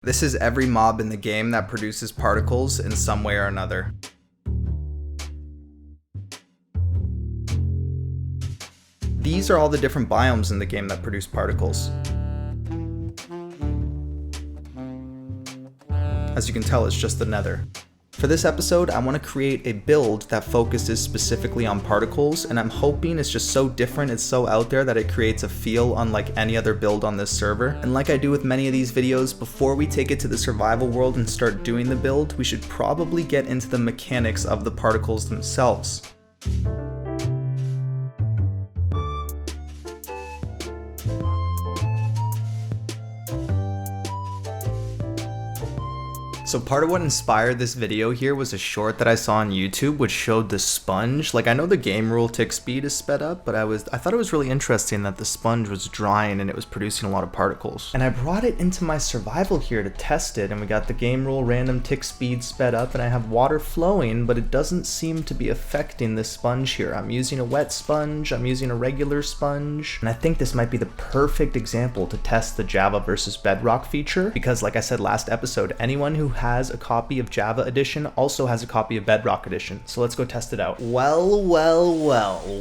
This is every mob in the game that produces particles in some way or another. These are all the different biomes in the game that produce particles. As you can tell, it's just the nether. For this episode, I want to create a build that focuses specifically on particles, and I'm hoping it's just so different, it's so out there that it creates a feel unlike any other build on this server. And like I do with many of these videos, before we take it to the survival world and start doing the build, we should probably get into the mechanics of the particles themselves. So part of what inspired this video here was a short that I saw on YouTube which showed the sponge. Like, I know the game rule tick speed is sped up, but I thought it was really interesting that the sponge was drying and it was producing a lot of particles. And I brought it into my survival here to test it, and we got the game rule random tick speed sped up, and I have water flowing, but it doesn't seem to be affecting this sponge here. I'm using a wet sponge, I'm using a regular sponge, and I think this might be the perfect example to test the Java versus Bedrock feature, because like I said last episode, anyone who has a copy of Java Edition also has a copy of Bedrock Edition. So let's go test it out. Well,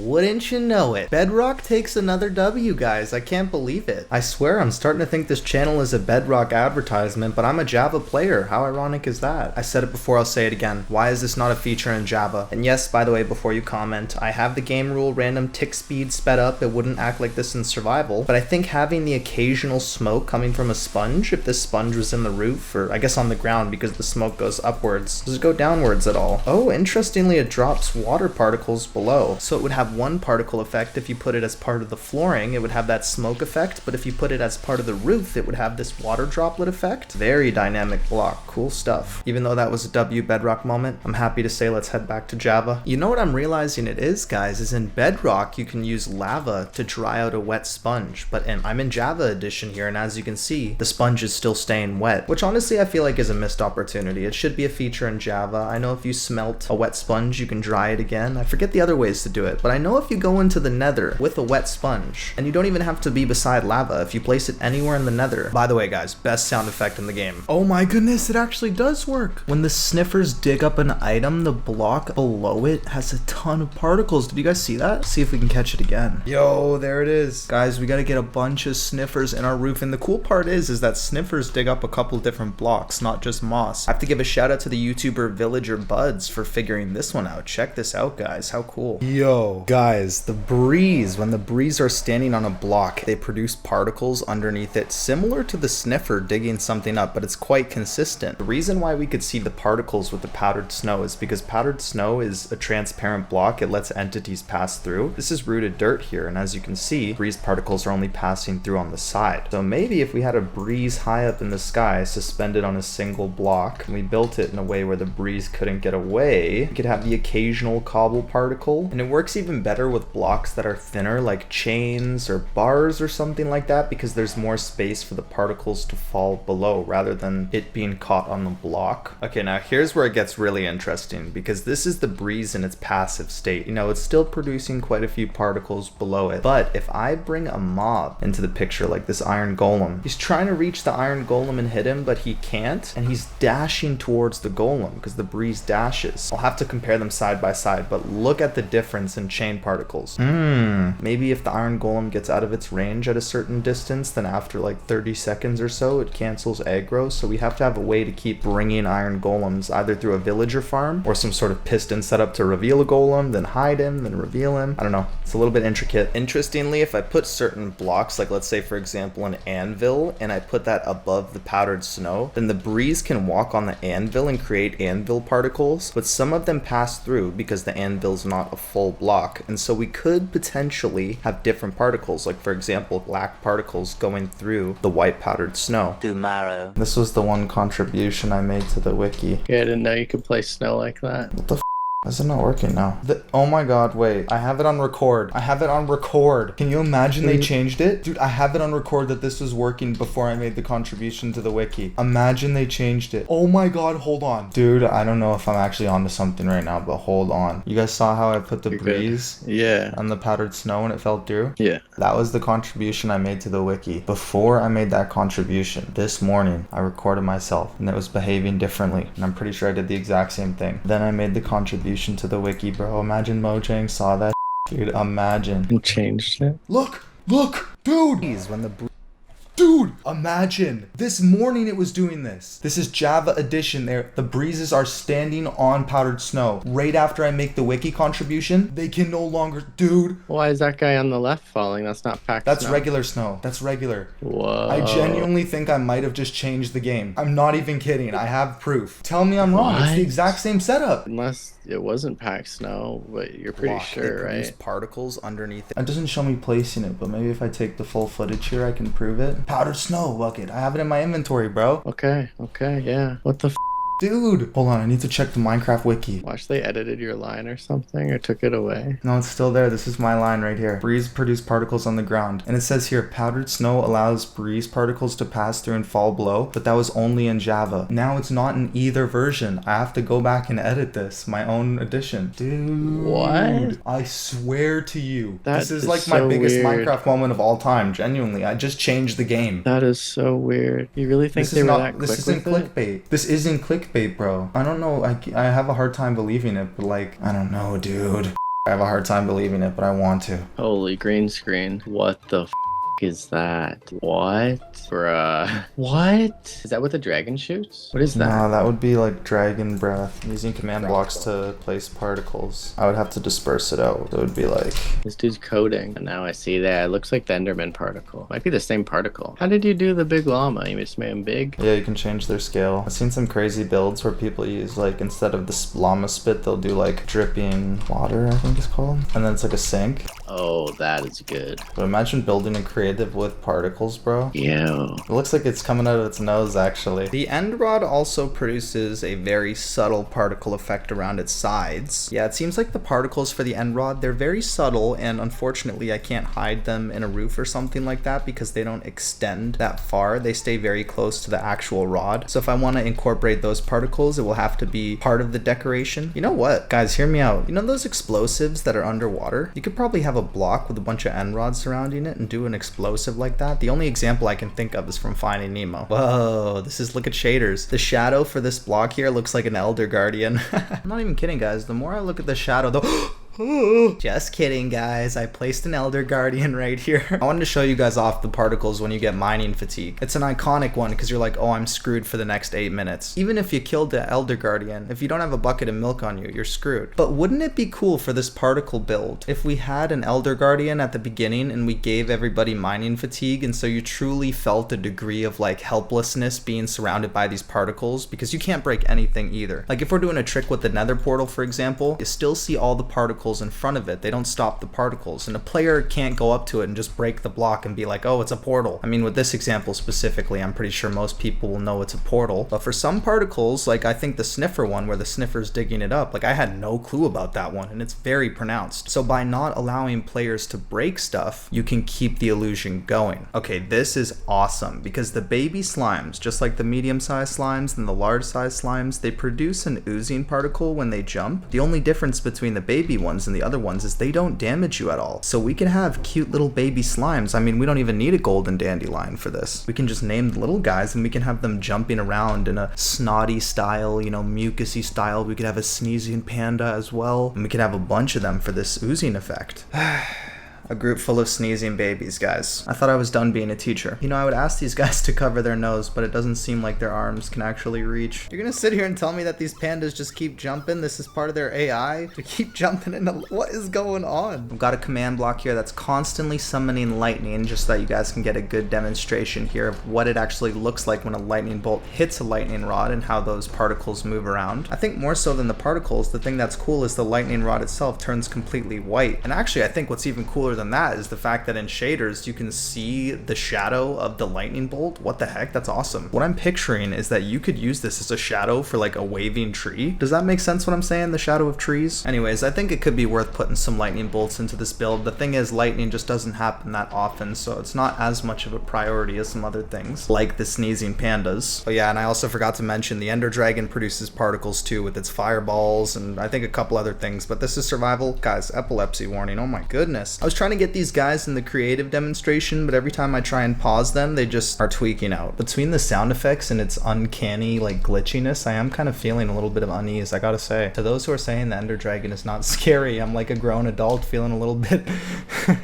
wouldn't you know it? Bedrock takes another W, guys. I can't believe it. I swear I'm starting to think this channel is a Bedrock advertisement, but I'm a Java player. How ironic is that? I said it before, I'll say it again. Why is this not a feature in Java? And yes, by the way, before you comment, I have the game rule random tick speed sped up. It wouldn't act like this in survival, but I think having the occasional smoke coming from a sponge, if this sponge was in the roof, or I guess on the ground, because the smoke goes upwards. Does it go downwards at all? Oh, interestingly, it drops water particles below. So it would have one particle effect if you put it as part of the flooring. It would have that smoke effect, but if you put it as part of the roof, it would have this water droplet effect. Very dynamic block. Cool stuff. Even though that was a W Bedrock moment, I'm happy to say let's head back to Java. You know what I'm realizing it is, guys, is in Bedrock, you can use lava to dry out a wet sponge, but I'm in Java Edition here, and as you can see, the sponge is still staying wet, which honestly I feel like is a missed opportunity. It should be a feature in Java. I know if you smelt a wet sponge, you can dry it again. I forget the other ways to do it, but I know if you go into the nether with a wet sponge, and you don't even have to be beside lava, if you place it anywhere in the nether. By the way, guys, best sound effect in the game. Oh my goodness, it actually does work. When the sniffers dig up an item, the block below it has a ton of particles. Did you guys see that? Let's see if we can catch it again. Yo, there it is. Guys, we gotta get a bunch of sniffers in our roof, and the cool part is that sniffers dig up a couple different blocks, not just moss. I have to give a shout out to the YouTuber Villager Buds for figuring this one out. Check this out, guys. How cool. Yo, guys, the breeze. When the breeze are standing on a block, they produce particles underneath it, similar to the sniffer digging something up, but it's quite consistent. The reason why we could see the particles with the powdered snow is because powdered snow is a transparent block. It lets entities pass through. This is rooted dirt here, and as you can see, breeze particles are only passing through on the side. So maybe if we had a breeze high up in the sky suspended on a single block, and we built it in a way where the breeze couldn't get away, we could have the occasional cobble particle. And it works even better with blocks that are thinner, like chains or bars or something like that, because there's more space for the particles to fall below rather than it being caught on the block. Okay, now here's where it gets really interesting, because this is the breeze in its passive state. You know, it's still producing quite a few particles below it, but if I bring a mob into the picture, like this iron golem, he's trying to reach the iron golem and hit him, but he can't, and he's dashing towards the golem because the breeze dashes. I'll have to compare them side by side, but look at the difference in chain particles. Maybe if the iron golem gets out of its range at a certain distance, then after like 30 seconds or so, it cancels aggro. So we have to have a way to keep bringing iron golems either through a villager farm or some sort of piston setup to reveal a golem, then hide him, then reveal him. I don't know. It's a little bit intricate. Interestingly, if I put certain blocks, like let's say for example an anvil, and I put that above the powdered snow, then the breeze can walk on the anvil and create anvil particles, but some of them pass through because the anvil's not a full block, and so we could potentially have different particles, like for example black particles going through the white powdered snow. Tomorrow. This was the one contribution I made to the wiki. Yeah, I didn't know you could play snow like that. What the Why is it not working now? Oh my god, wait. I have it on record. I have it on record. Can you imagine they changed it? Dude, I have it on record that this was working before I made the contribution to the wiki. Imagine they changed it. Oh my god, hold on. Dude, I don't know if I'm actually onto something right now, but hold on. You guys saw how I put the breeze on the powdered snow when it fell through? Yeah. That was the contribution I made to the wiki. Before I made that contribution, this morning, I recorded myself and it was behaving differently. And I'm pretty sure I did the exact same thing. Then I made the contribution to the wiki, bro. Imagine Mojang saw that. Dude, imagine. You changed it? Look, dude. When the Dude, imagine. This morning it was doing this. This is Java edition there. The breezes are standing on powdered snow. Right after I make the wiki contribution, they can no longer... Dude. Why is that guy on the left falling? That's not packed That's snow. regular snow. That's regular. Whoa. I genuinely think I might have just changed the game. I'm not even kidding. I have proof. Tell me I'm wrong. It's the exact same setup. Unless it wasn't packed snow, but you're pretty sure, right? Particles underneath it. It doesn't show me placing it, but maybe if I take the full footage here, I can prove it. Powdered snow bucket. I have it in my inventory, bro. Okay, yeah. What the f? Dude, hold on. I need to check the Minecraft wiki. Watch, they edited your line or something, or took it away. No, it's still there. This is my line right here. Breeze produce particles on the ground. And it says here, powdered snow allows breeze particles to pass through and fall below, but that was only in Java. Now it's not in either version. I have to go back and edit this, my own edition. Dude. What? I swear to you. That this is like my biggest Minecraft moment of all time. Genuinely. I just changed the game. That is so weird. You really think they were that quick? This isn't clickbait. This isn't clickbait, bro. I don't know. I have a hard time believing it, but like, I don't know, dude. I have a hard time believing it, but I want to. Holy green screen. What the f is that? What? Bruh. What? Is that what the dragon shoots? What is that? No, that would be like dragon breath. Using command blocks to place particles. I would have to disperse it out. So it would be like... This dude's coding. And now I see that. It looks like the Enderman particle. Might be the same particle. How did you do the big llama? You just made him big? Yeah, you can change their scale. I've seen some crazy builds where people use like, instead of the llama spit, they'll do like dripping water, I think it's called. And then it's like a sink. Oh, that is good. But imagine building a creative with particles, bro. Yeah. It looks like it's coming out of its nose, actually. The end rod also produces a very subtle particle effect around its sides. Yeah, it seems like the particles for the end rod, they're very subtle, and unfortunately I can't hide them in a roof or something like that because they don't extend that far. They stay very close to the actual rod. So if I want to incorporate those particles, it will have to be part of the decoration. You know what? Guys, hear me out. You know those explosives that are underwater? You could probably have a block with a bunch of end rods surrounding it and do an explosive like that. The only example I can think of is from Finding Nemo. Whoa, look at shaders. The shadow for this block here looks like an Elder Guardian. I'm not even kidding, guys. The more I look at the shadow, just kidding, guys. I placed an Elder Guardian right here. I wanted to show you guys off the particles when you get mining fatigue. It's an iconic one because you're like, oh, I'm screwed for the next 8 minutes. Even if you killed the Elder Guardian, if you don't have a bucket of milk on you, you're screwed. But wouldn't it be cool for this particle build if we had an Elder Guardian at the beginning and we gave everybody mining fatigue, and so you truly felt a degree of like helplessness being surrounded by these particles, because you can't break anything either. Like if we're doing a trick with the nether portal, for example, you still see all the particles in front of it. They don't stop the particles, and a player can't go up to it and just break the block and be like, oh, it's a portal. I mean, with this example specifically, I'm pretty sure most people will know it's a portal, but for some particles, like I think the sniffer one where the sniffer's digging it up, like I had no clue about that one, and it's very pronounced. So by not allowing players to break stuff, you can keep the illusion going. Okay, this is awesome because the baby slimes, just like the medium-sized slimes and the large-sized slimes, they produce an oozing particle when they jump. The only difference between the baby ones and the other ones is they don't damage you at all. So we can have cute little baby slimes. I mean, we don't even need a golden dandelion for this. We can just name the little guys and we can have them jumping around in a snotty style, you know, mucusy style. We could have a sneezing panda as well, and we could have a bunch of them for this oozing effect. A group full of sneezing babies, guys. I thought I was done being a teacher. You know, I would ask these guys to cover their nose, but it doesn't seem like their arms can actually reach. You're gonna sit here and tell me that these pandas just keep jumping? This is part of their AI? To keep jumping into... What is going on? I've got a command block here that's constantly summoning lightning, just so that you guys can get a good demonstration here of what it actually looks like when a lightning bolt hits a lightning rod and how those particles move around. I think more so than the particles, the thing that's cool is the lightning rod itself turns completely white. And actually, I think what's even cooler than that is the fact that in shaders you can see the shadow of the lightning bolt. What the heck? That's awesome. What I'm picturing is that you could use this as a shadow for like a waving tree. Does that make sense what I'm saying? The shadow of trees? Anyways, I think it could be worth putting some lightning bolts into this build. The thing is, lightning just doesn't happen that often, so it's not as much of a priority as some other things, like the sneezing pandas. Oh yeah, and I also forgot to mention the Ender Dragon produces particles too with its fireballs, and I think a couple other things, but this is survival. Guys, epilepsy warning, oh my goodness. I was trying to get these guys in the creative demonstration, but every time I try and pause them, they just are tweaking out. Between the sound effects and its uncanny like glitchiness, I am kind of feeling a little bit of unease, I gotta say. To those who are saying the Ender Dragon is not scary, I'm like a grown adult feeling a little bit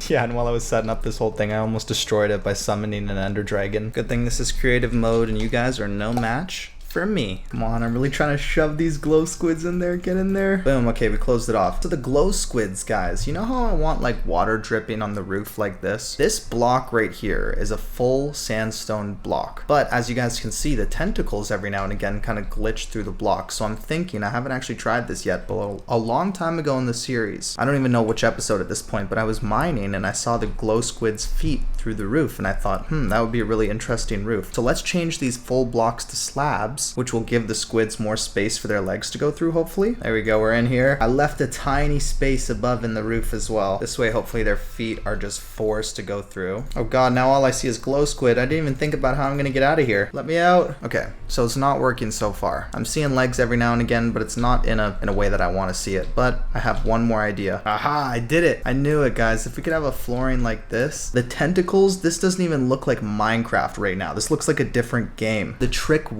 yeah, and while I was setting up this whole thing, I almost destroyed it by summoning an Ender Dragon. Good thing this is creative mode and you guys are no match for me. Come on, I'm really trying to shove these glow squids in there. Get in there. Boom. Okay, we closed it off. So the glow squids, guys, you know how I want like water dripping on the roof like this? This block right here is a full sandstone block. But as you guys can see, the tentacles every now and again kind of glitch through the block. So I'm thinking, I haven't actually tried this yet, but a long time ago in the series, I don't even know which episode at this point, but I was mining and I saw the glow squid's feet through the roof and I thought, that would be a really interesting roof. So let's change these full blocks to slabs, which will give the squids more space for their legs to go through, hopefully. There we go, we're in here. I left a tiny space above in the roof as well. This way, hopefully their feet are just forced to go through. Oh god, now all I see is glow squid. I didn't even think about how I'm gonna get out of here. Let me out. Okay, so it's not working so far. I'm seeing legs every now and again, but it's not in a way that I want to see it. But I have one more idea. Aha, I did it. I knew it, guys. If we could have a flooring like this, the tentacles, this doesn't even look like Minecraft right now. This looks like a different game. The trick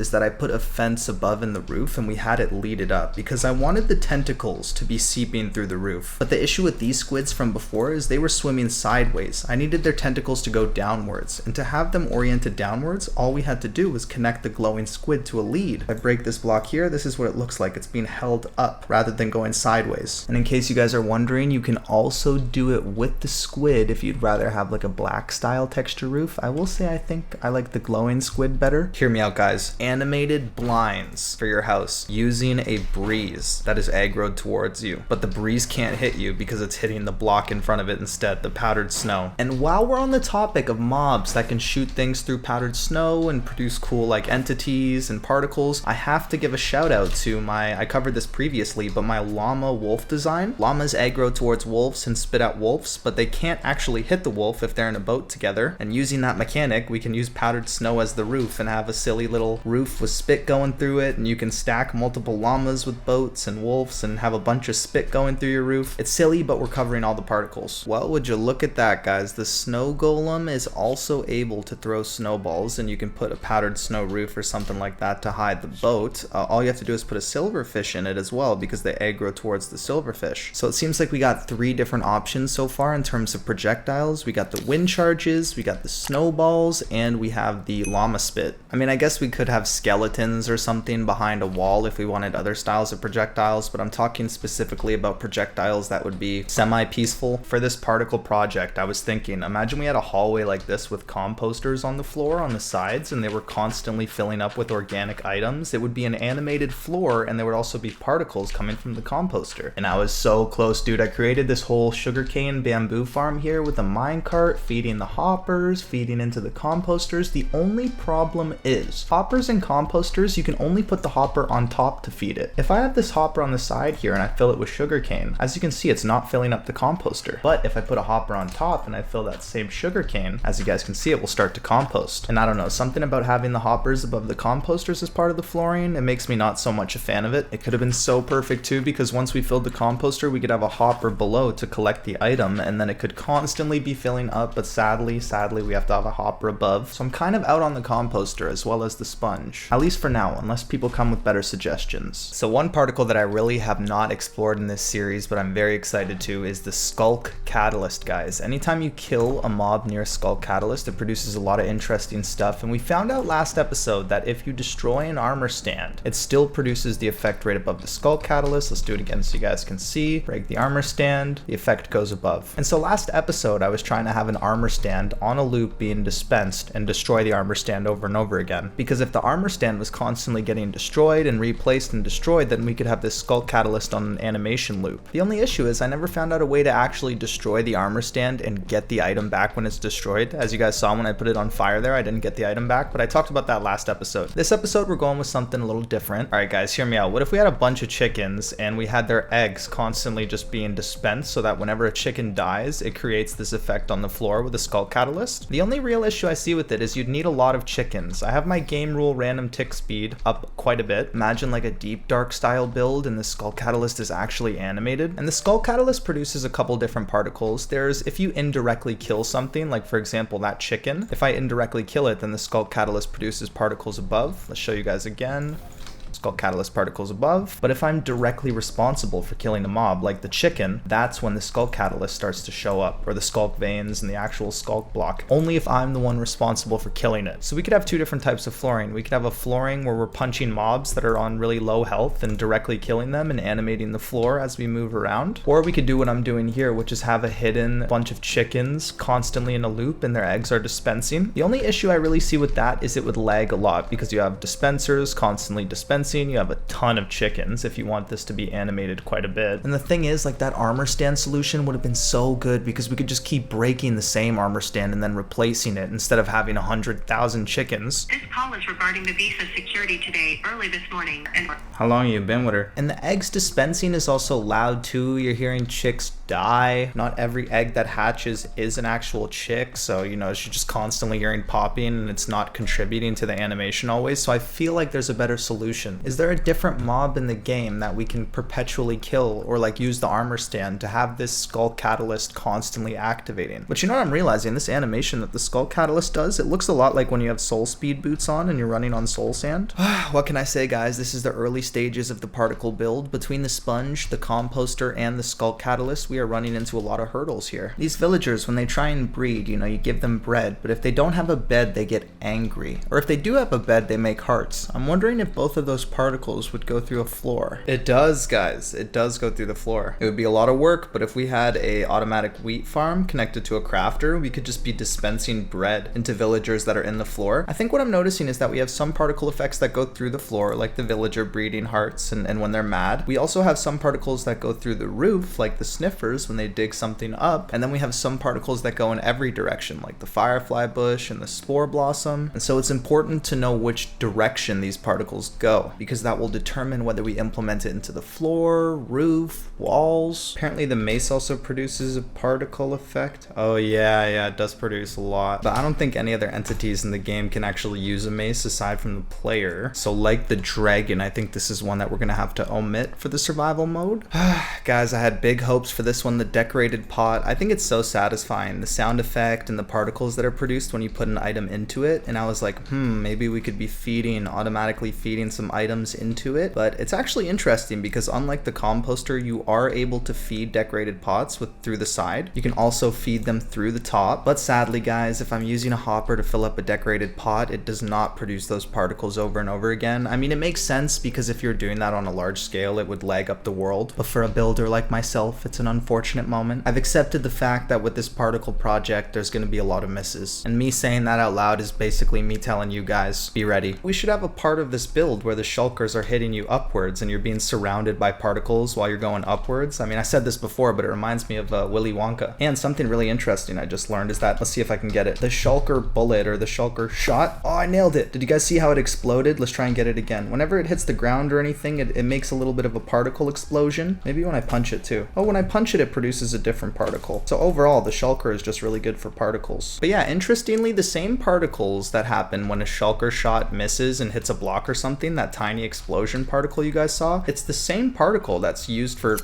is that I put a fence above in the roof and we had it lead it up because I wanted the tentacles to be seeping through the roof. But the issue with these squids from before is they were swimming sideways. I needed their tentacles to go downwards, and to have them oriented downwards, all we had to do was connect the glowing squid to a lead. If I break this block here, this is what it looks like. It's being held up rather than going sideways. And in case you guys are wondering, you can also do it with the squid if you'd rather have like a black style texture roof. I will say I think I like the glowing squid better. Hear me out, guys. Animated blinds for your house using a breeze that is aggroed towards you, but the breeze can't hit you because it's hitting the block in front of it instead, the powdered snow. And while we're on the topic of mobs that can shoot things through powdered snow and produce cool like entities and particles, I have to give a shout out to I covered this previously, but my llama wolf design. Llamas aggro towards wolves and spit out wolves, but they can't actually hit the wolf if they're in a boat together. And using that mechanic, we can use powdered snow as the roof and have a silly little roof with spit going through it, and you can stack multiple llamas with boats and wolves and have a bunch of spit going through your roof. It's silly, but we're covering all the particles. Well, would you look at that, guys? The snow golem is also able to throw snowballs, and you can put a powdered snow roof or something like that to hide the boat. All you have to do is put a silverfish in it as well because they aggro towards the silverfish. So it seems like we got 3 different options so far in terms of projectiles. We got the wind charges, we got the snowballs, and we have the llama spit. I mean, I guess we could have skeletons or something behind a wall if we wanted other styles of projectiles, but I'm talking specifically about projectiles that would be semi-peaceful. For this particle project, I was thinking, imagine we had a hallway like this with composters on the floor on the sides, and they were constantly filling up with organic items. It would be an animated floor, and there would also be particles coming from the composter. And I was so close, dude. I created this whole sugarcane bamboo farm here with a minecart, feeding the hoppers, feeding into the composters. The only problem is, hoppers and composters, you can only put the hopper on top to feed it. If I have this hopper on the side here and I fill it with sugarcane, as you can see, it's not filling up the composter. But if I put a hopper on top and I fill that same sugarcane, as you guys can see, it will start to compost. And I don't know, something about having the hoppers above the composters as part of the flooring, it makes me not so much a fan of it. It could have been so perfect too, because once we filled the composter, we could have a hopper below to collect the item, and then it could constantly be filling up, but sadly, we have to have a hopper above. So I'm kind of out on the composter as well as the sponge, at least for now, unless people come with better suggestions. So one particle that I really have not explored in this series, but I'm very excited to, is the Sculk catalyst, guys. Anytime you kill a mob near a Sculk catalyst, it produces a lot of interesting stuff, and we found out last episode that if you destroy an armor stand, it still produces the effect right above the Sculk catalyst. Let's do it again so you guys can see. Break the armor stand, the effect goes above. And so last episode, I was trying to have an armor stand on a loop being dispensed and destroy the armor stand over and over again, because if the armor stand was constantly getting destroyed and replaced and destroyed, then we could have this Sculk catalyst on an animation loop. The only issue is I never found out a way to actually destroy the armor stand and get the item back when it's destroyed. As you guys saw when I put it on fire there, I didn't get the item back, but I talked about that last episode. This episode we're going with something a little different. Alright guys, hear me out. What if we had a bunch of chickens and we had their eggs constantly just being dispensed so that whenever a chicken dies, it creates this effect on the floor with a Sculk catalyst? The only real issue I see with it is you'd need a lot of chickens. I have my game rule random tick speed up quite a bit. Imagine like a deep dark style build and the Sculk catalyst is actually animated. And the Sculk catalyst produces a couple different particles. There's if you indirectly kill something, like for example that chicken, if I indirectly kill it, then the Sculk catalyst produces particles above. Let's show you guys again. Sculk catalyst particles above. But if I'm directly responsible for killing a mob like the chicken, that's when the Sculk catalyst starts to show up, or the Sculk veins and the actual Sculk block, only if I'm the one responsible for killing it. So we could have two different types of flooring. We could have a flooring where we're punching mobs that are on really low health and directly killing them and animating the floor as we move around. Or we could do what I'm doing here, which is have a hidden bunch of chickens constantly in a loop and their eggs are dispensing. The only issue I really see with that is it would lag a lot because you have dispensers constantly dispensing. You have a ton of chickens if you want this to be animated quite a bit. And the thing is, like, that armor stand solution would have been so good because we could just keep breaking the same armor stand and then replacing it instead of having 100,000 chickens. This call is regarding the visa security today, early this morning. And how long have you been with her? And the eggs dispensing is also loud too. You're hearing chicks die. Not every egg that hatches is an actual chick, so you know, you're just constantly hearing popping and it's not contributing to the animation always. So I feel like there's a better solution. Is there a different mob in the game that we can perpetually kill or like use the armor stand to have this Sculk catalyst constantly activating? But you know what I'm realizing? This animation that the Sculk catalyst does, it looks a lot like when you have soul speed boots on and you're running on soul sand. What can I say, guys? This is the early stages of the particle build. Between the sponge, the composter, and the Sculk catalyst, we are running into a lot of hurdles here. These villagers, when they try and breed, you know, you give them bread, but if they don't have a bed, they get angry. Or if they do have a bed, they make hearts. I'm wondering if both of those particles would go through a floor. It does, guys. It does go through the floor. It would be a lot of work, but if we had a automatic wheat farm connected to a crafter, we could just be dispensing bread into villagers that are in the floor. I think what I'm noticing is that we have some particle effects that go through the floor, like the villager breeding hearts and when they're mad. We also have some particles that go through the roof, like the sniffers when they dig something up. And then we have some particles that go in every direction, like the firefly bush and the spore blossom. And so it's important to know which direction these particles go, because that will determine whether we implement it into the floor, roof, walls. Apparently the mace also produces a particle effect. Oh yeah, it does produce a lot. But I don't think any other entities in the game can actually use a mace aside from the player. So like the dragon, I think this is one that we're gonna have to omit for the survival mode. Guys, I had big hopes for this one, the decorated pot. I think it's so satisfying, the sound effect and the particles that are produced when you put an item into it. And I was like, maybe we could be automatically feeding some items into it. But it's actually interesting because unlike the composter, you are able to feed decorated pots through the side. You can also feed them through the top. But sadly, guys, if I'm using a hopper to fill up a decorated pot, it does not produce those particles over and over again. I mean, it makes sense because if you're doing that on a large scale, it would lag up the world. But for a builder like myself, it's an unfortunate moment. I've accepted the fact that with this particle project, there's going to be a lot of misses. And me saying that out loud is basically me telling you guys, be ready. We should have a part of this build where the shulkers are hitting you upwards and you're being surrounded by particles while you're going upwards. I mean, I said this before, but it reminds me of Willy Wonka. And something really interesting I just learned is that, let's see if I can get it, the shulker bullet or the shulker shot. Oh, I nailed it. Did you guys see how it exploded? Let's try and get it again. Whenever it hits the ground or anything, it makes a little bit of a particle explosion. Maybe when I punch it too. Oh, when I punch it, it produces a different particle. So overall, the shulker is just really good for particles. But yeah, interestingly, the same particles that happen when a shulker shot misses and hits a block or something, that tiny explosion particle you guys saw, it's the same particle that's used for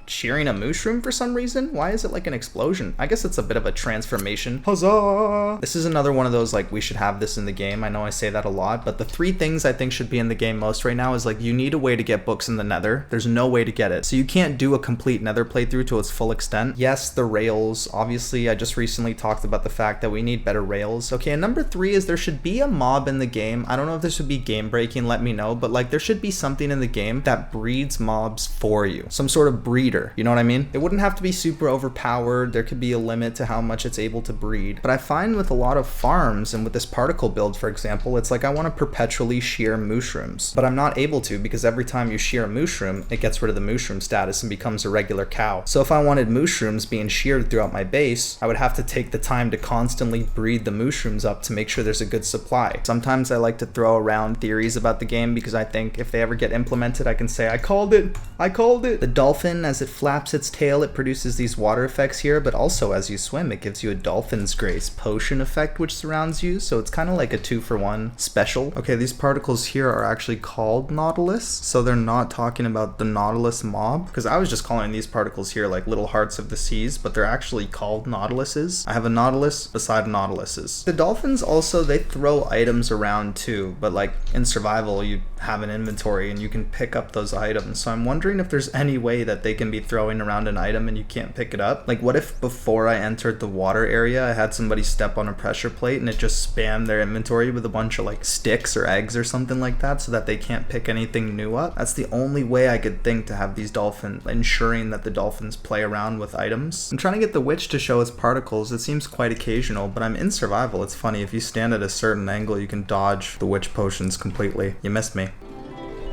cheering a Mooshroom for some reason. Why is it like an explosion? I guess it's a bit of a transformation. Huzzah! This is another one of those, like, we should have this in the game. I know I say that a lot, but the three things I think should be in the game most right now is, like, you need a way to get books in the nether. There's no way to get it. So you can't do a complete nether playthrough to its full extent. Yes, the rails. Obviously, I just recently talked about the fact that we need better rails. Okay, and number 3 is there should be a mob in the game. I don't know if this would be game breaking, let me know, but like there should be something in the game that breeds mobs for you. Some sort of breeder breeder. You know what I mean? It wouldn't have to be super overpowered. There could be a limit to how much it's able to breed. But I find with a lot of farms and with this particle build, for example, it's like I want to perpetually shear mushrooms, but I'm not able to because every time you shear a mushroom, it gets rid of the mushroom status and becomes a regular cow. So if I wanted mushrooms being sheared throughout my base, I would have to take the time to constantly breed the mushrooms up to make sure there's a good supply. Sometimes I like to throw around theories about the game because I think if they ever get implemented, I can say, I called it. I called it. The dolphin, as it flaps its tail, it produces these water effects here, but also as you swim, it gives you a dolphin's grace potion effect which surrounds you, so it's kind of like a 2-for-1 special. Okay, these particles here are actually called Nautilus, so they're not talking about the Nautilus mob, because I was just calling these particles here like little hearts of the seas, but they're actually called Nautiluses. I have a Nautilus beside Nautiluses. The dolphins also, they throw items around too, but like in survival, you have an inventory and you can pick up those items, so I'm wondering if there's any way that they can be throwing around an item and you can't pick it up. Like what if before I entered the water area, I had somebody step on a pressure plate and it just spammed their inventory with a bunch of like sticks or eggs or something like that so that they can't pick anything new up? That's the only way I could think to have these dolphins, ensuring that the dolphins play around with items. I'm trying to get the witch to show us particles. It seems quite occasional, but I'm in survival. It's funny, if you stand at a certain angle, you can dodge the witch potions completely. You missed me.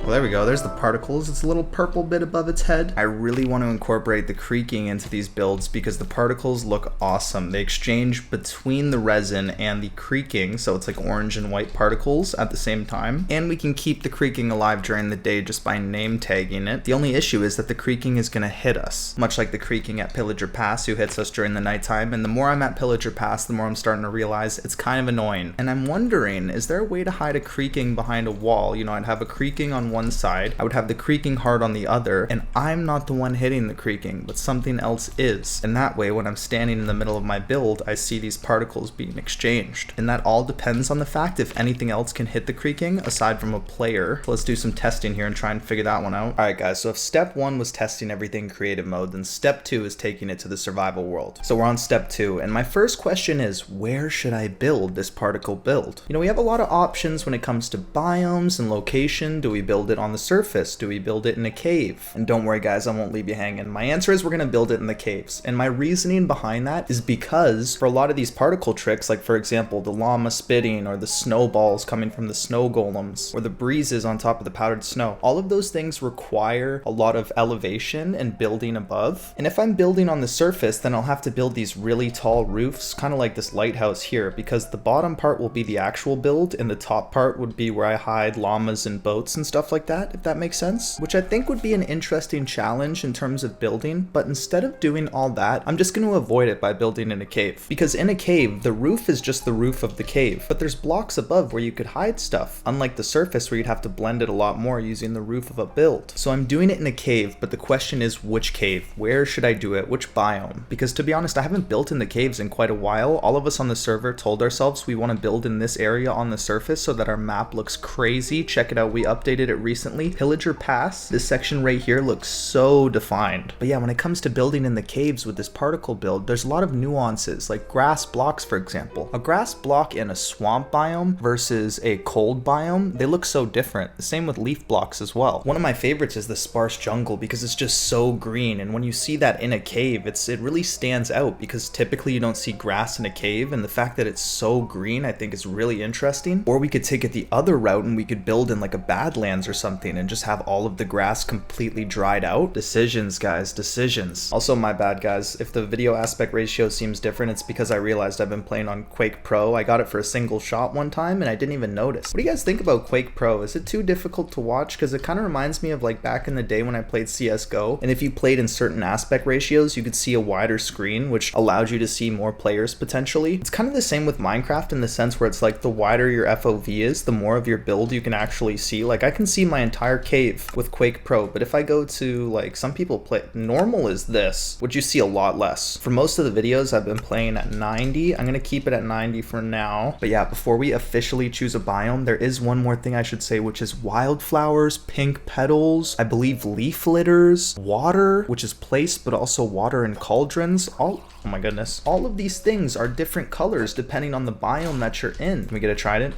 Well, there we go. There's the particles. It's a little purple bit above its head. I really want to incorporate the creaking into these builds because the particles look awesome. They exchange between the resin and the creaking, so it's like orange and white particles at the same time. And we can keep the creaking alive during the day just by name tagging it. The only issue is that the creaking is going to hit us, much like the creaking at Pillager Pass, who hits us during the nighttime. And the more I'm at Pillager Pass, the more I'm starting to realize it's kind of annoying. And I'm wondering, is there a way to hide a creaking behind a wall? You know, I'd have a creaking on one side, I would have the creaking heart on the other, and I'm not the one hitting the creaking, but something else is. And that way, when I'm standing in the middle of my build, I see these particles being exchanged. And that all depends on the fact if anything else can hit the creaking aside from a player. So let's do some testing here and try and figure that one out. Alright guys, so if step 1 was testing everything in creative mode, then step 2 is taking it to the survival world. So we're on step 2, and my first question is, where should I build this particle build? You know, we have a lot of options when it comes to biomes and location. Do we build it on the surface? Do we build it in a cave? And don't worry guys, I won't leave you hanging. My answer is we're gonna build it in the caves. And my reasoning behind that is because for a lot of these particle tricks, like for example, the llama spitting or the snowballs coming from the snow golems or the breezes on top of the powdered snow, all of those things require a lot of elevation and building above. And if I'm building on the surface, then I'll have to build these really tall roofs, kind of like this lighthouse here, because the bottom part will be the actual build and the top part would be where I hide llamas and boats and stuff like that, if that makes sense, which I think would be an interesting challenge in terms of building. But instead of doing all that, I'm just going to avoid it by building in a cave, because in a cave the roof is just the roof of the cave, but there's blocks above where you could hide stuff, unlike the surface where you'd have to blend it a lot more using the roof of a build. So I'm doing it in a cave, but the question is which cave? Where should I do it? Which biome? Because to be honest, I haven't built in the caves in quite a while. All of us on the server told ourselves we want to build in this area on the surface so that our map looks crazy. Check it out, we updated it recently. Pillager Pass, this section right here looks so defined. But yeah, when it comes to building in the caves with this particle build, there's a lot of nuances, like grass blocks, for example. A grass block in a swamp biome versus a cold biome, they look so different. The same with leaf blocks as well. One of my favorites is the sparse jungle because it's just so green, and when you see that in a cave, it really stands out because typically you don't see grass in a cave, and the fact that it's so green I think is really interesting. Or we could take it the other route and we could build in like a badlands or something and just have all of the grass completely dried out. Decisions guys, decisions. Also my bad guys, if the video aspect ratio seems different, it's because I realized I've been playing on Quake Pro. I got it for a single shot one time and I didn't even notice. What do you guys think about Quake Pro? Is it too difficult to watch? Because it kind of reminds me of like back in the day when I played CSGO, and if you played in certain aspect ratios you could see a wider screen which allowed you to see more players potentially. It's kind of the same with Minecraft in the sense where it's like the wider your FOV is, the more of your build you can actually see. Like I can see my entire cave with Quake Pro, but if I go to like some people play normal is this, which you see a lot less. For most of the videos I've been playing at 90. I'm gonna keep it at 90 for now. But yeah, before we officially choose a biome, there is one more thing I should say, which is wildflowers, pink petals, I believe leaf litters, water, which is placed, but also water in cauldrons. Oh my goodness. All of these things are different colors depending on the biome that you're in. Can we get a trident?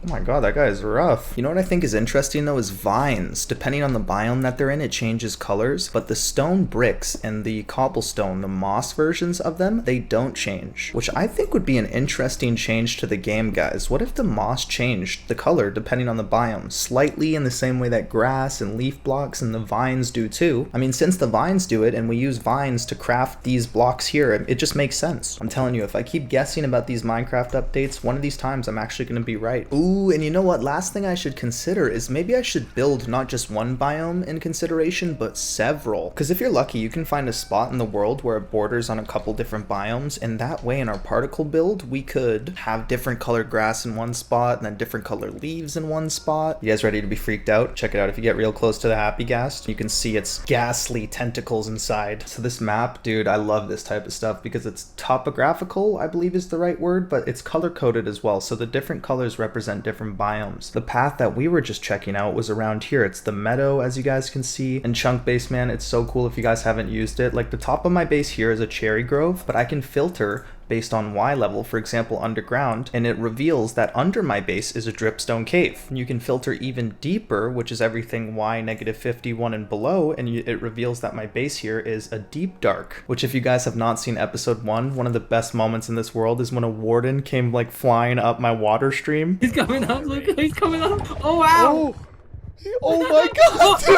Oh my god, that guy is rough. You know what I think is interesting though is vines. Depending on the biome that they're in, it changes colors, but the stone bricks and the cobblestone, the moss versions of them, they don't change, which I think would be an interesting change to the game, guys. What if the moss changed the color depending on the biome, slightly in the same way that grass and leaf blocks and the vines do too? I mean, since the vines do it and we use vines to craft these blocks here, it just makes sense. I'm telling you, if I keep guessing about these Minecraft updates, one of these times I'm actually going to be right. Ooh, and you know what? Last thing I should consider is maybe I should build not just one biome in consideration, but several. Because if you're lucky, you can find a spot in the world where it borders on a couple different biomes, and that way in our particle build, we could have different colored grass in one spot and then different colored leaves in one spot. You guys ready to be freaked out? Check it out. If you get real close to the happy ghast, you can see its ghastly tentacles inside. So this map, dude, I love this type of stuff because it's topographical, I believe is the right word, but it's color coded as well. So the different colors represent different biomes. The path that we were just checking out was around here. It's the meadow, as you guys can see, and chunk base, man, it's so cool if you guys haven't used it. Like the top of my base here is a cherry grove, but I can filter based on Y level, for example, underground, and it reveals that under my base is a dripstone cave. You can filter even deeper, which is everything Y -51 and below, and it reveals that my base here is a deep dark, which if you guys have not seen episode 1, one of the best moments in this world is when a warden came like flying up my water stream. He's coming up, look, he's coming up. Oh wow! Oh my god, dude!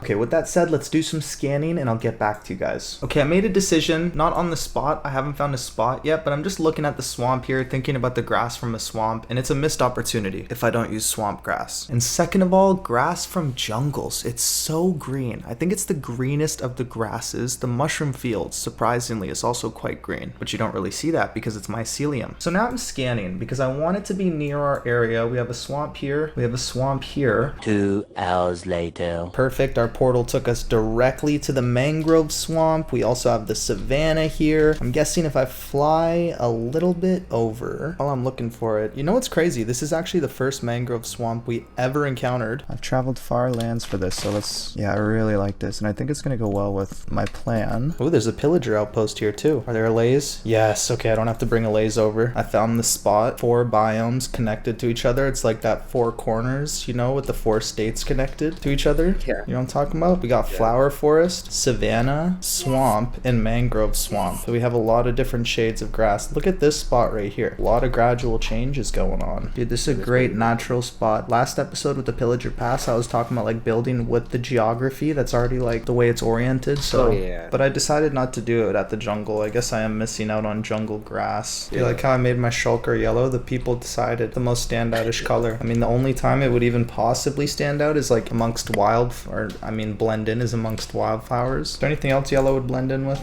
Okay, with that said, let's do some scanning and I'll get back to you guys. Okay, I made a decision, not on the spot. I haven't found a spot yet, but I'm just looking at the swamp here, thinking about the grass from a swamp, and it's a missed opportunity if I don't use swamp grass. And second of all, grass from jungles. It's so green. I think it's the greenest of the grasses. The mushroom fields, surprisingly, is also quite green, but you don't really see that because it's mycelium. So now I'm scanning because I want it to be near our area. We have a swamp here. We have a swamp here. 2 hours later. Perfect. Our portal took us directly to the mangrove swamp. We also have the savanna here. I'm guessing if I fly a little bit over while I'm looking for it. You know what's crazy? This is actually the first mangrove swamp we ever encountered. I've traveled far lands for this, so yeah, I really like this, and I think it's gonna go well with my plan. Oh, there's a pillager outpost here too. Are there allays? Yes. Okay, I don't have to bring allays over. I found the spot. 4 biomes connected to each other. It's like that 4 corners, you know, with the 4 states connected to each other. Yeah. You know what I'm talking about? We got flower forest, savanna, swamp, and mangrove swamp. So we have a lot of different shades of grass. Look at this spot right here. A lot of gradual changes going on. Dude, this is a great natural spot. Last episode with the pillager pass, I was talking about like building with the geography that's already like the way it's oriented. So, but I decided not to do it at the jungle. I guess I am missing out on jungle grass. You like how I made my shulker yellow? The people decided the most standoutish color. I mean, the only time it would even possibly stand out is like amongst blend in is amongst wildflowers. Is there anything else yellow would blend in with?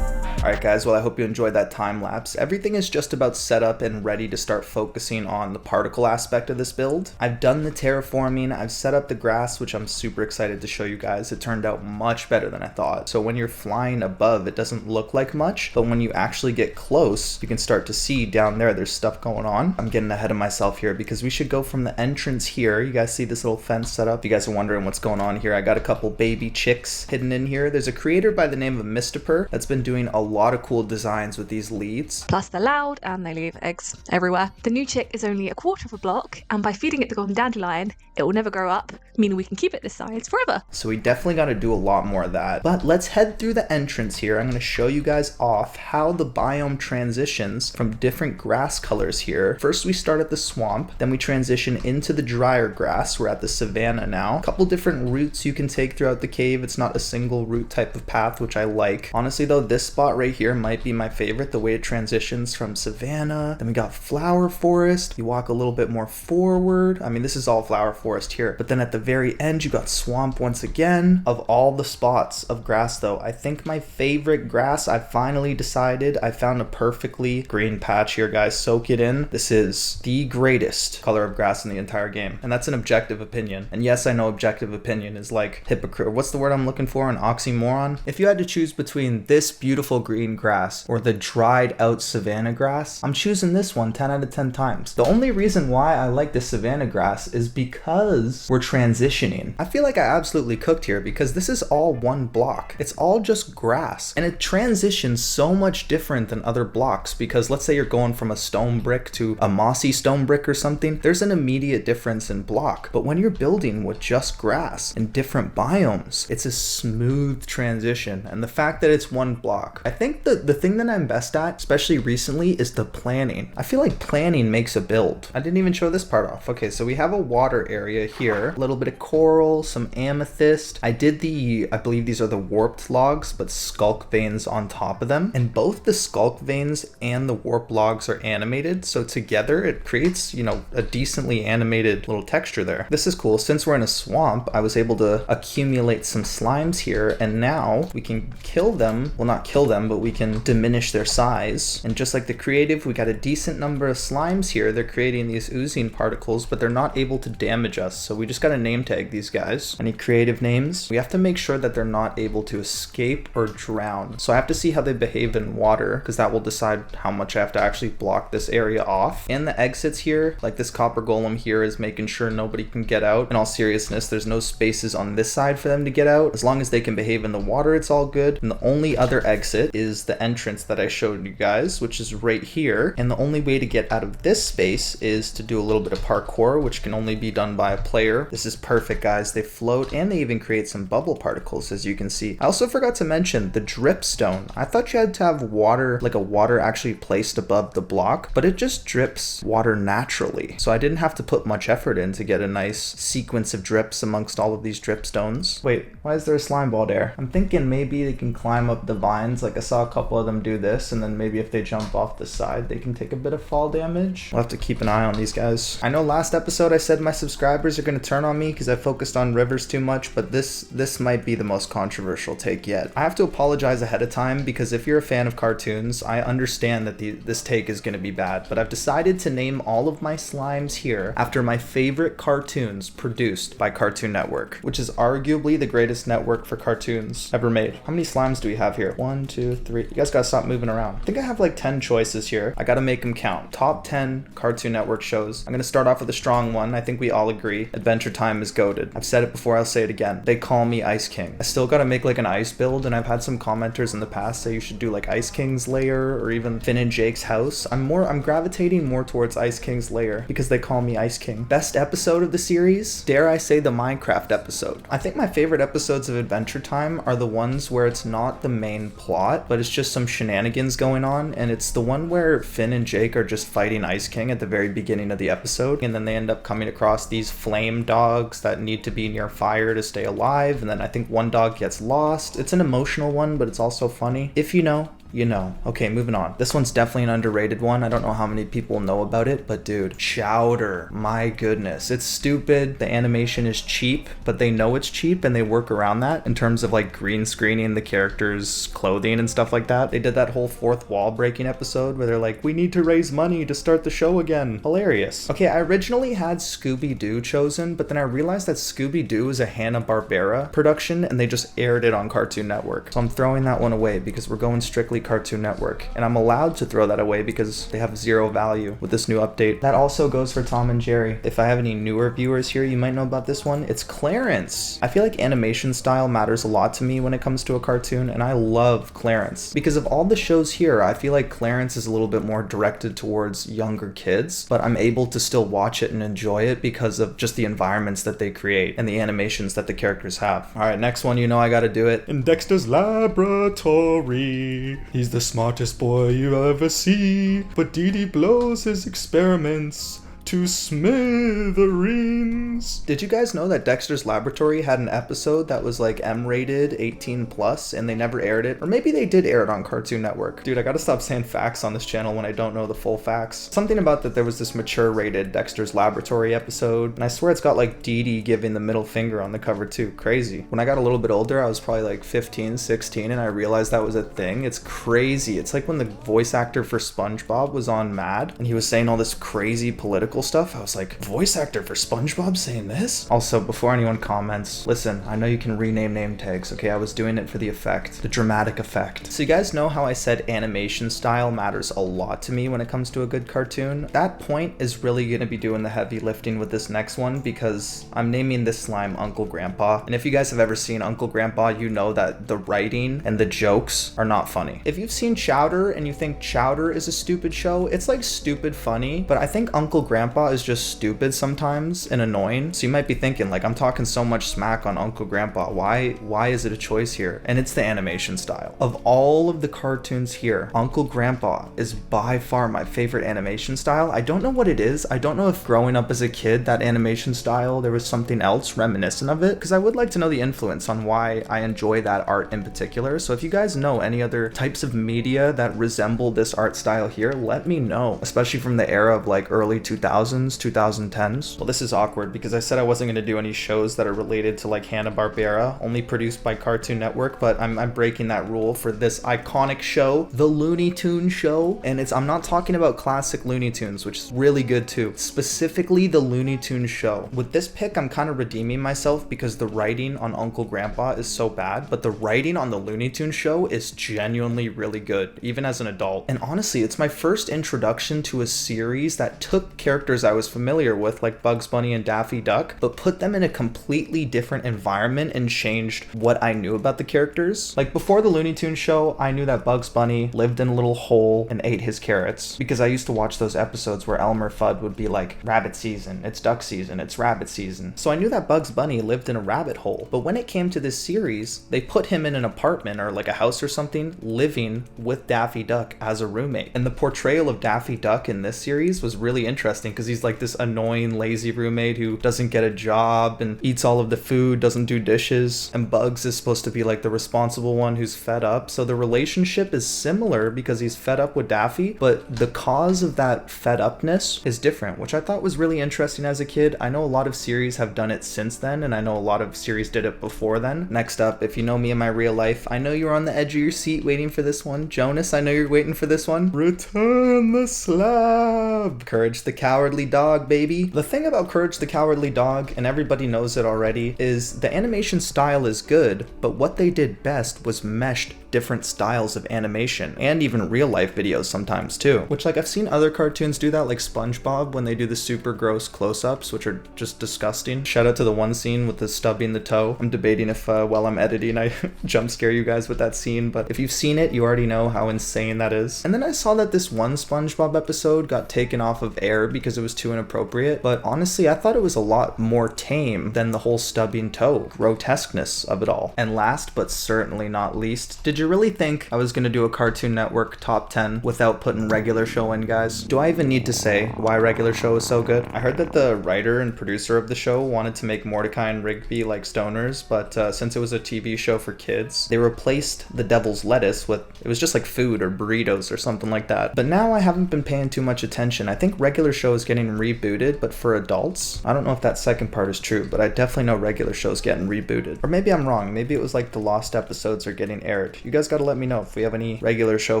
Alright guys, well I hope you enjoyed that time lapse. Everything is just about set up and ready to start focusing on the particle aspect of this build. I've done the terraforming, I've set up the grass, which I'm super excited to show you guys. It turned out much better than I thought. So when you're flying above, it doesn't look like much, but when you actually get close, you can start to see down there's stuff going on. I'm getting ahead of myself here because we should go from the entrance here. You guys see this little fence set up? You guys are wondering what's going on here. I got a couple baby chicks hidden in here. There's a creator by the name of Mr. that's been doing a lot of cool designs with these leads. Plus they're loud and they leave eggs everywhere. The new chick is only 1/4 of a block, and by feeding it the golden dandelion, it will never grow up, meaning we can keep it this size forever. So we definitely got to do a lot more of that. But let's head through the entrance here. I'm going to show you guys off how the biome transitions from different grass colors here. First we start at the swamp, then we transition into the drier grass. We're at the savanna now. A couple different routes you can take throughout the cave. It's not a single route type of path, which I like. Honestly though, this spot right here might be my favorite, the way it transitions from savanna. Then we got flower forest. You walk a little bit more forward. I mean, this is all flower forest forest here. But then at the very end, you got swamp once again. Of all the spots of grass though, I think my favorite grass, I finally decided I found a perfectly green patch here, guys. Soak it in. This is the greatest color of grass in the entire game. And that's an objective opinion. And yes, I know objective opinion is like hypocrite. What's the word I'm looking for? An oxymoron? If you had to choose between this beautiful green grass or the dried out savanna grass, I'm choosing this one 10 out of 10 times. The only reason why I like the savanna grass is because we're transitioning. I feel like I absolutely cooked here because this is all one block. It's all just grass and it transitions so much different than other blocks because let's say you're going from a stone brick to a mossy stone brick or something, there's an immediate difference in block. But when you're building with just grass in different biomes, it's a smooth transition. And the fact that it's one block, I think the thing that I'm best at, especially recently, is the planning. I feel like planning makes a build. I didn't even show this part off. Okay, so we have a water area here, a little bit of coral, some amethyst. I believe these are the warped logs, but sculk veins on top of them. And both the sculk veins and the warp logs are animated. So together it creates, you know, a decently animated little texture there. This is cool. Since we're in a swamp, I was able to accumulate some slimes here and now we can kill them. Well, not kill them, but we can diminish their size. And just like the creative, we got a decent number of slimes here. They're creating these oozing particles, but they're not able to damage us. So we just got to name tag these guys. Any creative names? We have to make sure that they're not able to escape or drown. So I have to see how they behave in water because that will decide how much I have to actually block this area off. And the exits here, like this copper golem here is making sure nobody can get out. In all seriousness, there's no spaces on this side for them to get out. As long as they can behave in the water, it's all good. And the only other exit is the entrance that I showed you guys, which is right here. And the only way to get out of this space is to do a little bit of parkour, which can only be done by a player. This is perfect, guys. They float and they even create some bubble particles, as you can see. I also forgot to mention the dripstone. I thought you had to have water, like a water actually placed above the block, but it just drips water naturally. So I didn't have to put much effort in to get a nice sequence of drips amongst all of these dripstones. Wait, why is there a slime ball there? I'm thinking maybe they can climb up the vines. Like I saw a couple of them do this, and then maybe if they jump off the side, they can take a bit of fall damage. We'll have to keep an eye on these guys. I know last episode I said my subscribers are going to turn on me because I focused on rivers too much, but this might be the most controversial take yet. I have to apologize ahead of time because if you're a fan of cartoons, I understand that this take is going to be bad, but I've decided to name all of my slimes here after my favorite cartoons produced by Cartoon Network, which is arguably the greatest network for cartoons ever made. How many slimes do we have here? 1, 2, 3. You guys gotta stop moving around. I think I have like 10 choices here. I gotta make them count. Top 10 Cartoon Network shows. I'm gonna start off with a strong one. I think we all agree. Adventure Time is goated. I've said it before, I'll say it again. They call me Ice King. I still gotta make like an ice build, and I've had some commenters in the past say you should do like Ice King's lair or even Finn and Jake's house. I'm gravitating more towards Ice King's lair because they call me Ice King. Best episode of the series? Dare I say the Minecraft episode. I think my favorite episodes of Adventure Time are the ones where it's not the main plot, but it's just some shenanigans going on, and it's the one where Finn and Jake are just fighting Ice King at the very beginning of the episode, and then they end up coming across these flame dogs that need to be near fire to stay alive, and then I think one dog gets lost. It's an emotional one, but it's also funny. If you know, you know. Okay, moving on. This one's definitely an underrated one. I don't know how many people know about it, but dude, Chowder. My goodness. It's stupid. The animation is cheap, but they know it's cheap and they work around that in terms of like green screening the characters' clothing and stuff like that. They did that whole fourth wall breaking episode where they're like, we need to raise money to start the show again. Hilarious. Okay, I originally had Scooby-Doo chosen, but then I realized that Scooby-Doo is a Hanna-Barbera production and they just aired it on Cartoon Network. So I'm throwing that one away because we're going strictly Cartoon Network, and I'm allowed to throw that away because they have zero value with this new update. That also goes for Tom and Jerry. If I have any newer viewers here, you might know about this one. It's Clarence. I feel like animation style matters a lot to me when it comes to a cartoon, and I love Clarence. Because of all the shows here, I feel like Clarence is a little bit more directed towards younger kids, but I'm able to still watch it and enjoy it because of just the environments that they create and the animations that the characters have. Alright, next one, you know I gotta do it. In Dexter's laboratory. He's the smartest boy you ever see, but Dee Dee blows his experiments to smithereens. Did you guys know that Dexter's Laboratory had an episode that was like M-rated, 18 plus, and they never aired it? Or maybe they did air it on Cartoon Network. Dude, I gotta stop saying facts on this channel when I don't know the full facts. Something about that there was this mature rated Dexter's Laboratory episode, and I swear it's got like Dee Dee giving the middle finger on the cover too. Crazy. When I got a little bit older, I was probably like 15, 16, and I realized that was a thing. It's crazy. It's like when the voice actor for SpongeBob was on Mad, and he was saying all this crazy political stuff. I was like, voice actor for SpongeBob saying this? Also, before anyone comments, listen, I know you can rename name tags, okay? I was doing it for the effect, the dramatic effect. So you guys know how I said animation style matters a lot to me when it comes to a good cartoon? That point is really gonna be doing the heavy lifting with this next one, because I'm naming this slime Uncle Grandpa. And if you guys have ever seen Uncle Grandpa, you know that the writing and the jokes are not funny. If you've seen Chowder and you think Chowder is a stupid show, it's like stupid funny, but I think Uncle Grandpa is just stupid sometimes and annoying. So you might be thinking, like, I'm talking so much smack on Uncle Grandpa. Why is it a choice here? And it's the animation style. Of all of the cartoons here, Uncle Grandpa is by far my favorite animation style. I don't know what it is. I don't know if growing up as a kid, that animation style, there was something else reminiscent of it, because I would like to know the influence on why I enjoy that art in particular. So if you guys know any other types of media that resemble this art style here, let me know, especially from the era of like early 2000s, 2010s. Well, this is awkward because I said I wasn't going to do any shows that are related to like Hanna-Barbera, only produced by Cartoon Network, but I'm breaking that rule for this iconic show, the Looney Tunes show. And I'm not talking about classic Looney Tunes, which is really good too, specifically the Looney Tunes show. With this pick, I'm kind of redeeming myself because the writing on Uncle Grandpa is so bad, but the writing on the Looney Tunes show is genuinely really good, even as an adult. And honestly, it's my first introduction to a series that took characters I was familiar with, like Bugs Bunny and Daffy Duck, but put them in a completely different environment and changed what I knew about the characters. Like before the Looney Tunes show, I knew that Bugs Bunny lived in a little hole and ate his carrots, because I used to watch those episodes where Elmer Fudd would be like, rabbit season, it's duck season, it's rabbit season. So I knew that Bugs Bunny lived in a rabbit hole. But when it came to this series, they put him in an apartment or like a house or something, living with Daffy Duck as a roommate. And the portrayal of Daffy Duck in this series was really interesting because he's like this annoying, lazy roommate who doesn't get a job and eats all of the food, doesn't do dishes. And Bugs is supposed to be like the responsible one who's fed up. So the relationship is similar because he's fed up with Daffy, but the cause of that fed upness is different, which I thought was really interesting as a kid. I know a lot of series have done it since then, and I know a lot of series did it before then. Next up, if you know me in my real life, I know you're on the edge of your seat waiting for this one. Jonas, I know you're waiting for this one. Return the slab. Courage the Cowardly Dog, baby. The thing about Courage the Cowardly Dog, and everybody knows it already, is the animation style is good, but what they did best was meshed different styles of animation and even real life videos sometimes too, which like I've seen other cartoons do that, like SpongeBob when they do the super gross close-ups, which are just disgusting. Shout out to the one scene with the stubbing the toe. I'm debating if while I'm editing I jump scare you guys with that scene, but if you've seen it, you already know how insane that is. And then I saw that this one SpongeBob episode got taken off of air because it was too inappropriate, but honestly I thought it was a lot more tame than the whole stubbing toe grotesqueness of it all. And last but certainly not least, did you really think I was gonna do a Cartoon Network top 10 without putting Regular Show in, guys? Do I even need to say why Regular Show is so good? I heard that the writer and producer of the show wanted to make Mordecai and Rigby like stoners, but since it was a TV show for kids, they replaced the devil's lettuce with, it was just like food or burritos or something like that. But now I haven't been paying too much attention. I think Regular Show is getting rebooted, but for adults. I don't know if that second part is true, but I definitely know Regular Show is getting rebooted. Or maybe I'm wrong. Maybe it was like the lost episodes are getting aired. You guys gotta let me know if we have any Regular Show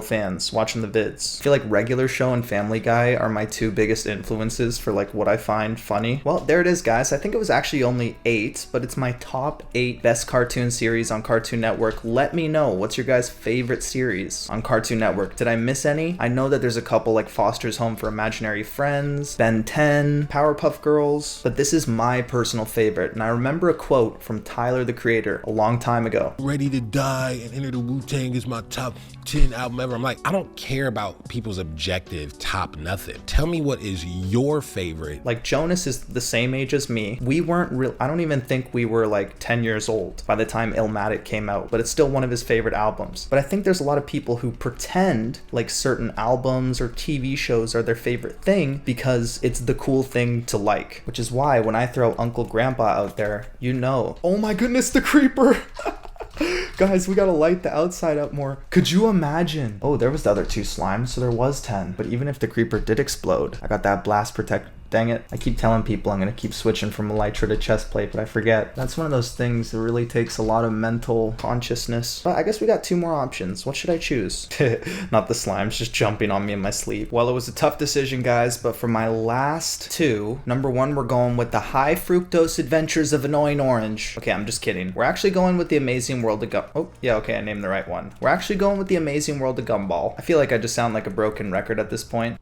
fans watching the vids. I feel like Regular Show and Family Guy are my two biggest influences for like what I find funny. Well, there it is, guys. I think it was actually only 8, but it's my top 8 best cartoon series on Cartoon Network. Let me know, what's your guys' favorite series on Cartoon Network? Did I miss any? I know that there's a couple like Foster's Home for Imaginary Friends, Ben 10, Powerpuff Girls, but this is my personal favorite. And I remember a quote from Tyler the Creator a long time ago. Ready to die and enter the Wu-Tang is my top 10 album ever. I'm like, I don't care about people's objective top nothing. Tell me what is your favorite. Like Jonas is the same age as me. We weren't real. I don't even think we were like 10 years old by the time Illmatic came out, but it's still one of his favorite albums. But I think there's a lot of people who pretend like certain albums or TV shows are their favorite thing because it's the cool thing to like, which is why when I throw Uncle Grandpa out there, you know, oh my goodness, the creeper. Guys, we gotta light the outside up more. Could you imagine? Oh, there was the other 2 slimes, so there was 10. But even if the creeper did explode, I got that blast protect. Dang it. I keep telling people I'm going to keep switching from elytra to chest plate, but I forget. That's one of those things that really takes a lot of mental consciousness. But I guess we got 2 more options. What should I choose? Not the slimes just jumping on me in my sleep. Well, it was a tough decision, guys, but for my last 2, number 1, we're going with the High Fructose Adventures of Annoying Orange. Okay, I'm just kidding. We're actually going with the Amazing World of Oh, yeah, okay, I named the right one. We're actually going with the Amazing World of Gumball. I feel like I just sound like a broken record at this point.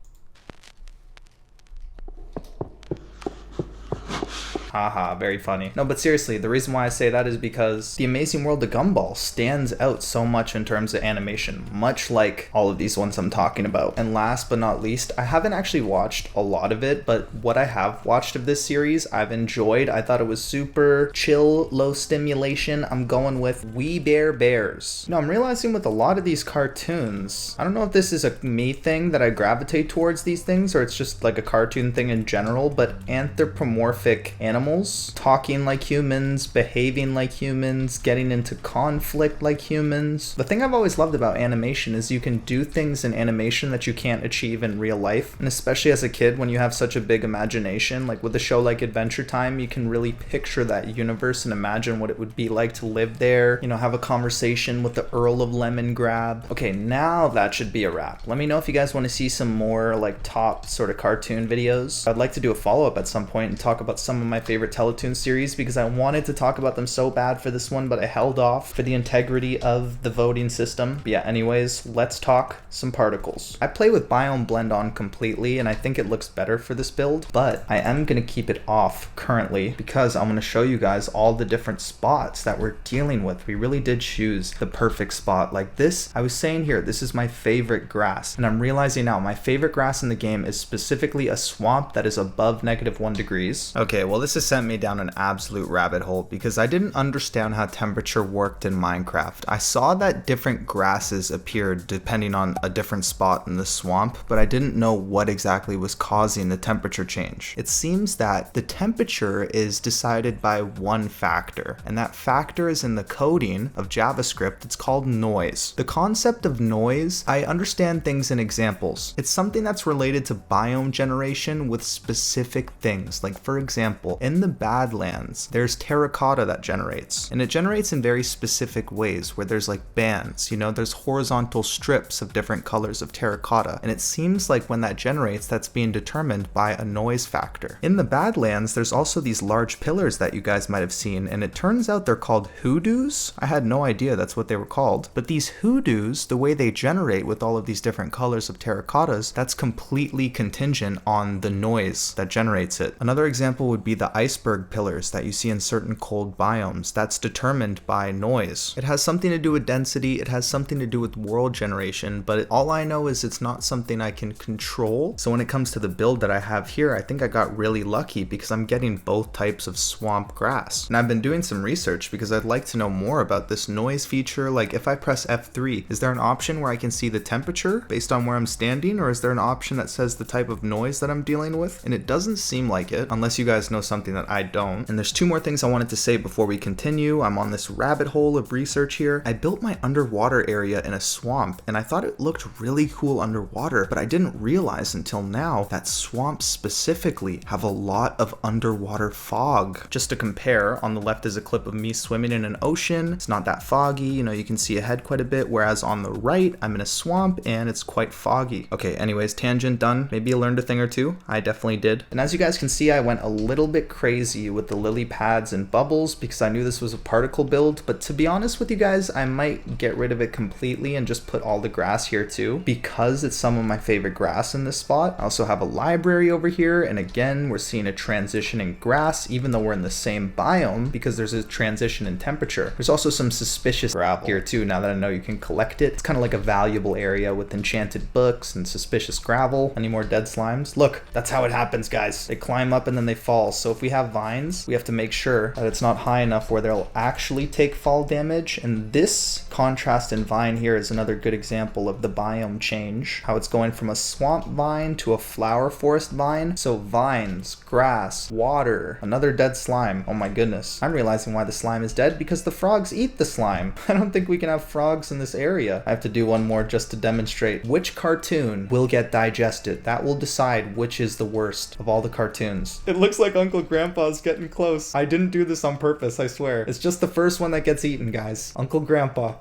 Haha, very funny. No, but seriously, the reason why I say that is because the Amazing World of Gumball stands out so much in terms of animation, much like all of these ones I'm talking about. And last but not least, I haven't actually watched a lot of it, but what I have watched of this series, I've enjoyed. I thought it was super chill, low stimulation. I'm going with We Bare Bears. No, I'm realizing with a lot of these cartoons, I don't know if this is a me thing that I gravitate towards these things, or it's just like a cartoon thing in general, but anthropomorphic animals talking like humans, behaving like humans, getting into conflict like humans. The thing I've always loved about animation is you can do things in animation that you can't achieve in real life. And especially as a kid, when you have such a big imagination, like with a show like Adventure Time, you can really picture that universe and imagine what it would be like to live there, you know, have a conversation with the Earl of Lemongrab. Okay, now that should be a wrap. Let me know if you guys want to see some more like top sort of cartoon videos. I'd like to do a follow-up at some point and talk about some of my favorite Teletoon series because I wanted to talk about them so bad for this one, but I held off for the integrity of the voting system. But yeah, anyways, let's talk some particles. I play with Biome Blend on completely, and I think it looks better for this build, but I am going to keep it off currently because I'm going to show you guys all the different spots that we're dealing with. We really did choose the perfect spot. Like this, I was saying here, this is my favorite grass, and I'm realizing now my favorite grass in the game is specifically a swamp that is above -1 degrees. Okay, well this has sent me down an absolute rabbit hole because I didn't understand how temperature worked in Minecraft. I saw that different grasses appeared depending on a different spot in the swamp, but I didn't know what exactly was causing the temperature change. It seems that the temperature is decided by one factor, and that factor is in the coding of JavaScript. It's called noise. The concept of noise, I understand things in examples. It's something that's related to biome generation with specific things. Like for example, in the Badlands, there's terracotta that generates, and it generates in very specific ways where there's like bands, you know, there's horizontal strips of different colors of terracotta, and it seems like when that generates, that's being determined by a noise factor. In the Badlands, there's also these large pillars that you guys might have seen, and it turns out they're called hoodoos. I had no idea that's what they were called, but these hoodoos, the way they generate with all of these different colors of terracottas, that's completely contingent on the noise that generates it. Another example would be the iceberg pillars that you see in certain cold biomes. That's determined by noise. It has something to do with density, it has something to do with world generation, but all I know is it's not something I can control. So when it comes to the build that I have here, I think I got really lucky because I'm getting both types of swamp grass. And I've been doing some research because I'd like to know more about this noise feature. Like if I press F3, is there an option where I can see the temperature based on where I'm standing, or is there an option that says the type of noise that I'm dealing with? And it doesn't seem like it, unless you guys know something that I don't. And there's 2 more things I wanted to say before we continue. I'm on this rabbit hole of research here. I built my underwater area in a swamp, and I thought it looked really cool underwater, but I didn't realize until now that swamps specifically have a lot of underwater fog. Just to compare, on the left is a clip of me swimming in an ocean. It's not that foggy, you know, you can see ahead quite a bit, whereas on the right, I'm in a swamp and it's quite foggy. Okay, anyways, tangent done. Maybe you learned a thing or two. I definitely did. And as you guys can see, I went a little bit crazy with the lily pads and bubbles because I knew this was a particle build, but to be honest with you guys, I might get rid of it completely and just put all the grass here too, because it's some of my favorite grass in this spot. I also have a library over here, and again, we're seeing a transition in grass, even though we're in the same biome, because there's a transition in temperature. There's also some suspicious gravel here too, now that I know you can collect it. It's kind of like a valuable area with enchanted books and suspicious gravel. Any more dead slimes? Look, that's how it happens, guys. They climb up and then they fall. So if we have vines, we have to make sure that it's not high enough where they'll actually take fall damage. And this contrast in vine here is another good example of the biome change, how it's going from a swamp vine to a flower forest vine. So vines, grass, water, another dead slime. Oh my goodness. I'm realizing why the slime is dead, because the frogs eat the slime. I don't think we can have frogs in this area. I have to do one more just to demonstrate which cartoon will get digested. That will decide which is the worst of all the cartoons. It looks like Uncle Grandpa's getting close. I didn't do this on purpose, I swear. It's just the first one that gets eaten, guys. Uncle Grandpa.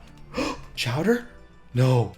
Chowder? No.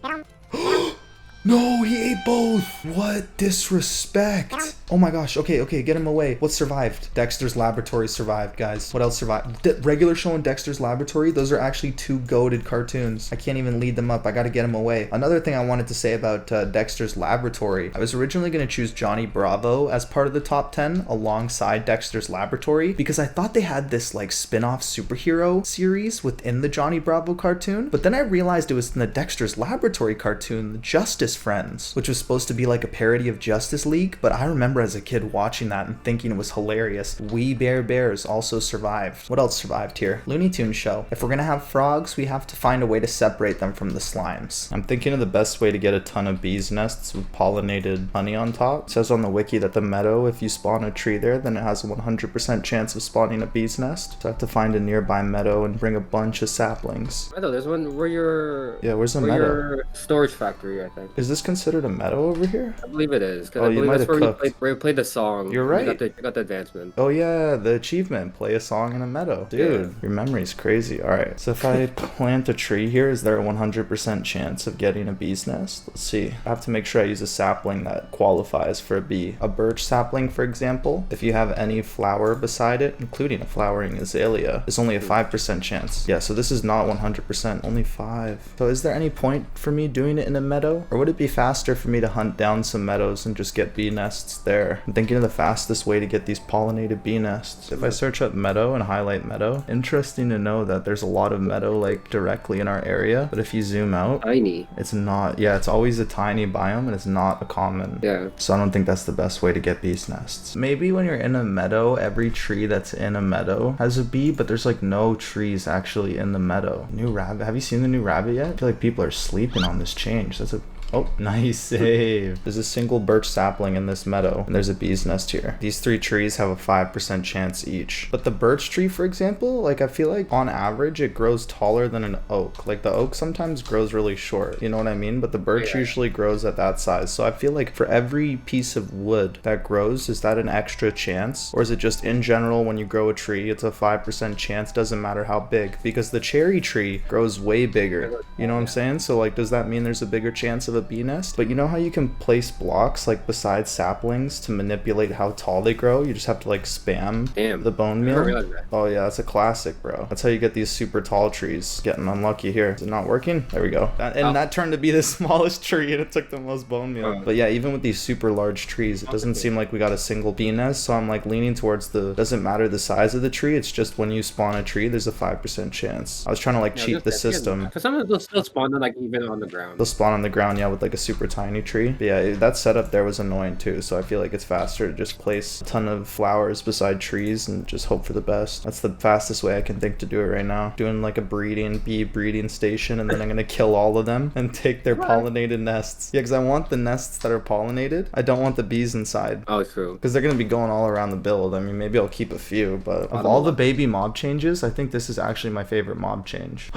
No, he ate both. What disrespect. Oh my gosh. Okay, get him away. What survived? Dexter's Laboratory survived, guys. What else survived? Regular Show and Dexter's Laboratory, those are actually two goated cartoons. I can't even lead them up. I gotta get him away. Another thing I wanted to say about Dexter's Laboratory, I was originally gonna choose Johnny Bravo as part of the top 10 alongside Dexter's Laboratory, because I thought they had this like spin-off superhero series within the Johnny Bravo cartoon, but then I realized it was in the Dexter's Laboratory cartoon, the Justice Friends, which was supposed to be like a parody of Justice League, but I remember as a kid watching that and thinking it was hilarious. We Bare Bears also survived. What else survived here? Looney Tunes show. If we're gonna have frogs, we have to find a way to separate them from the slimes. I'm thinking of the best way to get a ton of bees nests with pollinated honey on top. It says on the wiki that the meadow, if you spawn a tree there, then it has a 100% chance of spawning a bee's nest. So I have to find a nearby meadow and bring a bunch of saplings. Meadow, there's one where your where's the meadow? Your storage factory, I think. Is this considered a meadow over here? I believe it is. Oh, I you believe might that's have where we played the song. You're right. You got the advancement. Oh yeah, the achievement, play a song in a meadow. Dude, your memory's crazy. Alright, so if I plant a tree here, is there a 100% chance of getting a bee's nest? Let's see. I have to make sure I use a sapling that qualifies for a bee. A birch sapling, for example, if you have any flower beside it, including a flowering azalea, there's only a 5% chance. Yeah, so this is not 100%, only 5. So is there any point for me doing it in a meadow? Or would it be faster for me to hunt down some meadows and just get bee nests there? I'm thinking of the fastest way to get these pollinated bee nests. If I search up meadow and highlight meadow, interesting to know that there's a lot of meadow like directly in our area, but if you zoom out, Tiny. it's not. Yeah, it's always a tiny biome and it's not a common. Yeah. So I don't think that's the best way to get bee's nests. Maybe when you're in a meadow, every tree that's in a meadow has a bee, but there's like no trees actually in the meadow. New rabbit. Have you seen the new rabbit yet? I feel like people are sleeping on this change. That's a Oh, nice save. There's a single birch sapling in this meadow, and there's a bee's nest here. These 3 trees have a 5% chance each. But the birch tree, for example, like I feel like on average it grows taller than an oak. Like the oak sometimes grows really short, you know what I mean? But the birch usually grows at that size. So I feel like for every piece of wood that grows, is that an extra chance? Or is it just in general when you grow a tree, it's a 5% chance, doesn't matter how big? Because the cherry tree grows way bigger, you know what I'm saying? So like, does that mean there's a bigger chance of a bee nest? But you know how you can place blocks like beside saplings to manipulate how tall they grow? You just have to like spam the bone meal. Oh yeah, that's a classic, bro. That's how you get these super tall trees. Getting unlucky here. Is it not working? There we go. And that turned to be the smallest tree and it took the most bone meal. But yeah, even with these super large trees, it doesn't seem like we got a single bee nest. So I'm like leaning towards doesn't matter the size of the tree. It's just when you spawn a tree, there's a 5% chance. I was trying to like cheat the system. Because some of those still spawn like even on the ground. They'll spawn on the ground, yeah, with like a super tiny tree. But yeah, that setup there was annoying too, so I feel like it's faster to just place a ton of flowers beside trees and just hope for the best. That's the fastest way I can think to do it right now. Doing like a bee breeding station, and then I'm gonna kill all of them and take their pollinated nests. Yeah, because I want the nests that are pollinated. I don't want the bees inside. Oh, true. Because they're gonna be going all around the build. I mean, maybe I'll keep a few, but of all the baby mob changes, I think this is actually my favorite mob change.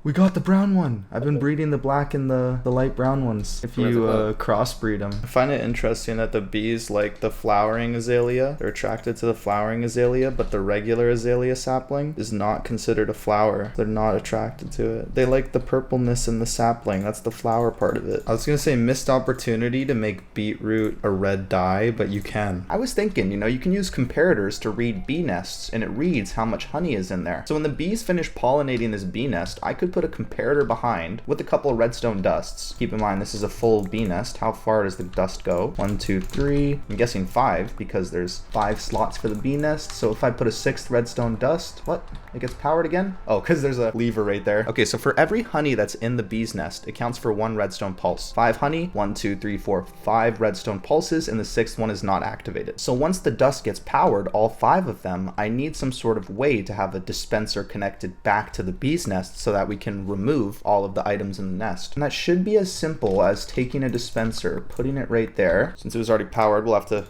We got the brown one. I've been breeding the black and the light brown ones. If Where's you the crossbreed them. I find it interesting that the bees like the flowering azalea. They're attracted to the flowering azalea, but the regular azalea sapling is not considered a flower. They're not attracted to it. They like the purpleness in the sapling. That's the flower part of it. I was gonna say missed opportunity to make beetroot a red dye, but you can. I was thinking, you know, you can use comparators to read bee nests, and it reads how much honey is in there. So when the bees finish pollinating this bee nest, I could put a comparator behind with a couple of redstone dusts. Keep in mind, this is a full bee nest. How far does the dust go? 1, 2, 3. I'm guessing 5 because there's 5 slots for the bee nest. So if I put a 6th redstone dust, what? It gets powered again? Oh, because there's a lever right there. Okay, so for every honey that's in the bee's nest, it counts for 1 redstone pulse. 5 honey, 1, 2, 3, 4, 5 redstone pulses, and the 6th one is not activated. So once the dust gets powered, all 5 of them, I need some sort of way to have a dispenser connected back to the bee's nest so that we can remove all of the items in the nest. And that should be as simple as taking a dispenser, putting it right there. Since it was already powered, we'll have to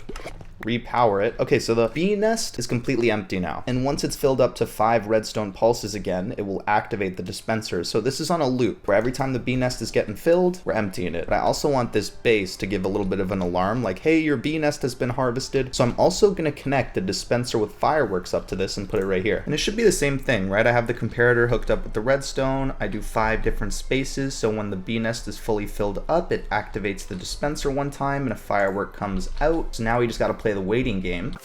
repower it. Okay, so the bee nest is completely empty now. And once it's filled up to 5 redstone pulses again, it will activate the dispenser. So this is on a loop where every time the bee nest is getting filled, we're emptying it. But I also want this base to give a little bit of an alarm like, hey, your bee nest has been harvested. So I'm also going to connect the dispenser with fireworks up to this and put it right here. And it should be the same thing, right? I have the comparator hooked up with the redstone. I do 5 different spaces. So when the bee nest is fully filled up, it activates the dispenser one time and a firework comes out. So now we just got to play the waiting game.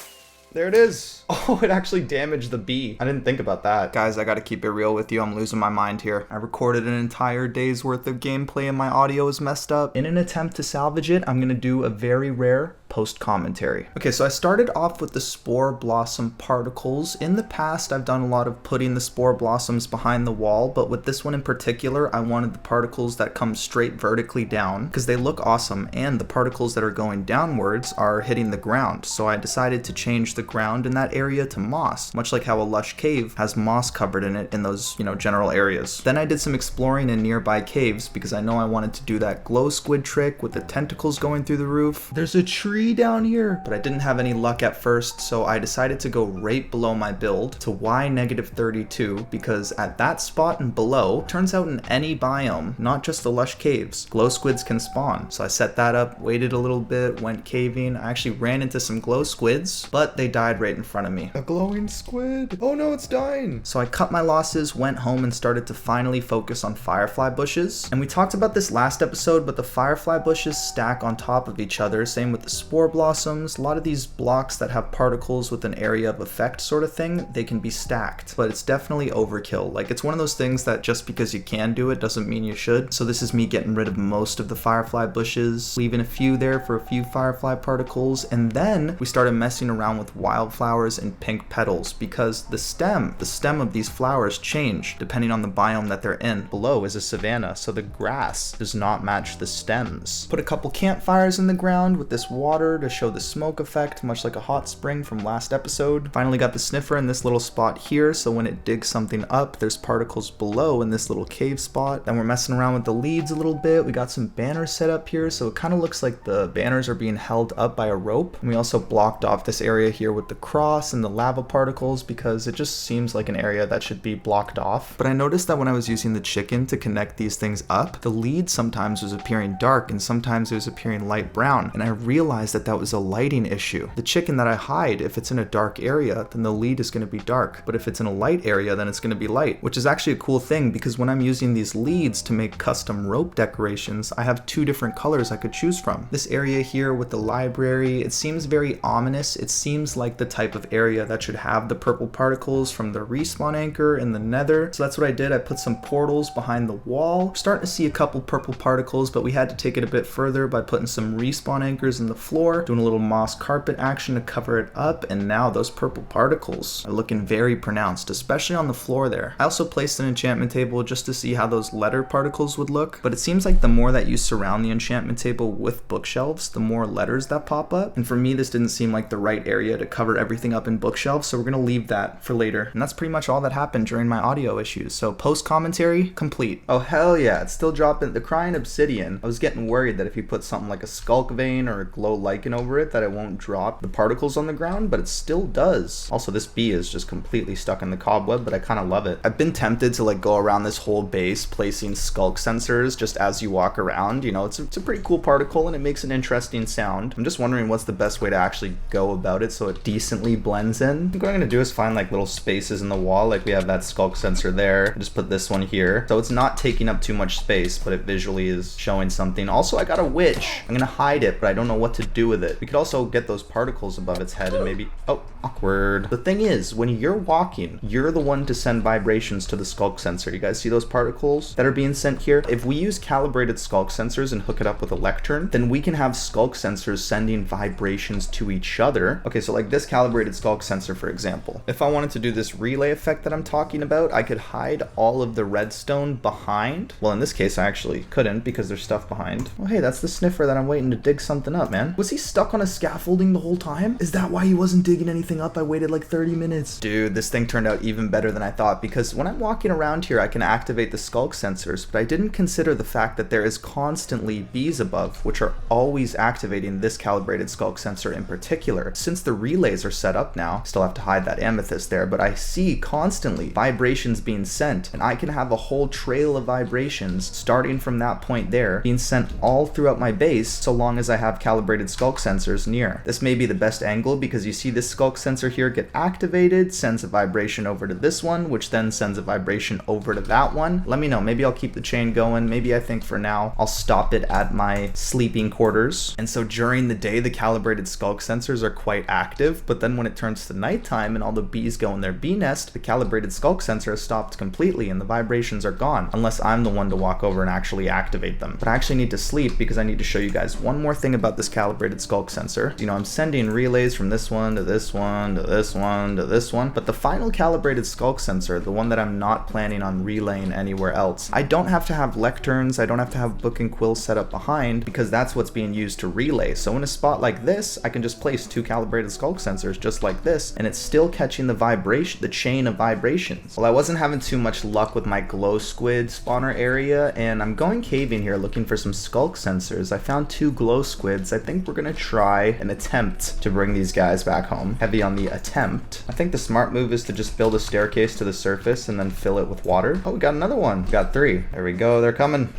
There it is. Oh, it actually damaged the bee. I didn't think about that. Guys, I gotta keep it real with you. I'm losing my mind here. I recorded an entire day's worth of gameplay and my audio is messed up. In an attempt to salvage it, I'm gonna do a very rare post commentary. Okay, so I started off with the Spore Blossom Particles. In the past, I've done a lot of putting the Spore Blossoms behind the wall, but with this one in particular, I wanted the particles that come straight vertically down because they look awesome, and the particles that are going downwards are hitting the ground. So I decided to change the ground in that area to moss, much like how a lush cave has moss covered in it in those, general areas. Then I did some exploring in nearby caves because I know I wanted to do that glow squid trick with the tentacles going through the roof. There's a tree down here, but I didn't have any luck at first, so I decided to go right below my build to Y-32 because at that spot and below, turns out in any biome, not just the lush caves, glow squids can spawn. So I set that up, waited a little bit, went caving. I actually ran into some glow squids, but they died right in front of me. A glowing squid. Oh no, it's dying. So I cut my losses, went home, and started to finally focus on firefly bushes. And we talked about this last episode, but the firefly bushes stack on top of each other, same with the spore blossoms. A lot of these blocks that have particles with an area of effect sort of thing, they can be stacked, but it's definitely overkill. Like, it's one of those things that just because you can do it doesn't mean you should. So this is me getting rid of most of the firefly bushes, leaving a few there for a few firefly particles, and then we started messing around with wildflowers and pink petals because the stem of these flowers change depending on the biome that they're in. Below is a savanna, so the grass does not match the stems. Put a couple campfires in the ground with this water to show the smoke effect, much like a hot spring from last episode. Finally got the sniffer in this little spot here, so when it digs something up, there's particles below in this little cave spot. Then we're messing around with the leads a little bit. We got some banners set up here, so it kind of looks like the banners are being held up by a rope. And we also blocked off this area here with the cross and the lava particles because it just seems like an area that should be blocked off. But I noticed that when I was using the chicken to connect these things up, the lead sometimes was appearing dark and sometimes it was appearing light brown, and I realized that that was a lighting issue. The chicken that I hide, if it's in a dark area, then the lead is going to be dark, but if it's in a light area, then it's going to be light, which is actually a cool thing because when I'm using these leads to make custom rope decorations, I have 2 different colors I could choose from. This area here with the library, it seems very ominous. It seems like the type of area that should have the purple particles from the respawn anchor in the nether. So that's what I did. I put some portals behind the wall. We're starting to see a couple purple particles, but we had to take it a bit further by putting some respawn anchors in the floor, doing a little moss carpet action to cover it up, and now those purple particles are looking very pronounced, especially on the floor there. I also placed an enchantment table just to see how those letter particles would look, but it seems like the more that you surround the enchantment table with bookshelves, the more letters that pop up, and for me this didn't seem like the right area to cover everything up in bookshelves, so we're gonna leave that for later. And that's pretty much all that happened during my audio issues, so post commentary complete. Oh hell yeah, it's still dropping the crying obsidian. I was getting worried that if you put something like a Sculk vein or a glow lichen over it that it won't drop the particles on the ground, but it still does. Also, this bee is just completely stuck in the cobweb, but I kind of love it. I've been tempted to like go around this whole base placing Sculk sensors just as you walk around. You know, it's a pretty cool particle and it makes an interesting sound. I'm just wondering what's the best way to actually go about it so it decently blends in. I think what I'm gonna do is find like little spaces in the wall, like we have that Sculk sensor there. Just put this one here. So it's not taking up too much space, but it visually is showing something. Also, I got a witch. I'm gonna hide it, but I don't know what to do with it. We could also get those particles above its head and maybe, oh, awkward. The thing is, when you're walking, you're the one to send vibrations to the Sculk sensor. You guys see those particles that are being sent here? If we use calibrated Sculk sensors and hook it up with a lectern, then we can have Sculk sensors sending vibrations to each other. Okay, so like this calibrated Sculk sensor, for example. If I wanted to do this relay effect that I'm talking about, I could hide all of the redstone behind. Well, in this case, I actually couldn't because there's stuff behind. Oh, hey, that's the sniffer that I'm waiting to dig something up, man. Was he stuck on a scaffolding the whole time? Is that why he wasn't digging anything up? I waited like 30 minutes. Dude, this thing turned out even better than I thought, because when I'm walking around here, I can activate the Sculk sensors, but I didn't consider the fact that there is constantly bees above, which are always activating this calibrated Sculk sensor in particular. Since the relays are set up now, still have to hide that amethyst there, but I see constantly vibrations being sent, and I can have a whole trail of vibrations starting from that point there being sent all throughout my base, so long as I have calibrated Sculk sensors near. This may be the best angle because you see this Sculk sensor here get activated, sends a vibration over to this one, which then sends a vibration over to that one. Let me know, maybe I'll keep the chain going. Maybe I think for now I'll stop it at my sleeping quarters. And so during the day, the calibrated Sculk sensors are quite active, but then when it turns to nighttime and all the bees go in their bee nest, the calibrated Sculk sensor has stopped completely and the vibrations are gone, unless I'm the one to walk over and actually activate them. But I actually need to sleep because I need to show you guys one more thing about this calibrated Sculk sensor. You know, I'm sending relays from this one to this one to this one to this one, but the final calibrated Sculk sensor, the one that I'm not planning on relaying anywhere else, I don't have to have lecterns, I don't have to have book and quill set up behind, because that's what's being used to relay. So in a spot like this, I can just place two calibrated Sculk sensors just like this, and it's still catching the vibration, the chain of vibrations. Well, I wasn't having too much luck with my glow squid spawner area, and I'm going caving here looking for some Sculk sensors. I found two glow squids. I think we're gonna try an attempt to bring these guys back home. Heavy on the attempt. I think the smart move is to just build a staircase to the surface and then fill it with water. Oh, we got another one. We got three. There we go, they're coming.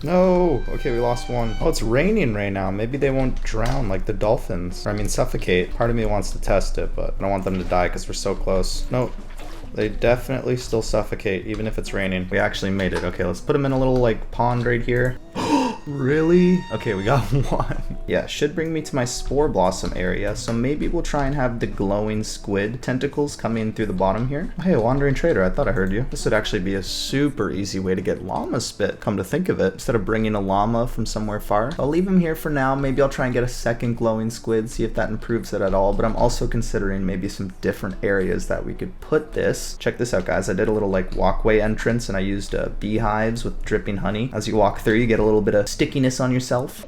No, okay, we lost one. Oh, it's raining right now. Maybe they won't drown like the dolphins. Or I mean, suffocate. Part of me wants to test it, but I don't want them to die because we're so close. Nope. They definitely still suffocate, even if it's raining. We actually made it. Okay, let's put them in a little, like, pond right here. Really? Okay, we got one. Yeah, should bring me to my spore blossom area, so maybe we'll try and have the glowing squid tentacles coming through the bottom here. Oh, hey, wandering trader, I thought I heard you. This would actually be a super easy way to get llama spit, come to think of it, instead of bringing a llama from somewhere far. I'll leave him here for now. Maybe I'll try and get a second glowing squid, see if that improves it at all, but I'm also considering maybe some different areas that we could put this. Check this out, guys. I did a little, like, walkway entrance, and I used beehives with dripping honey. As you walk through, you get a little bit of stickiness on yourself.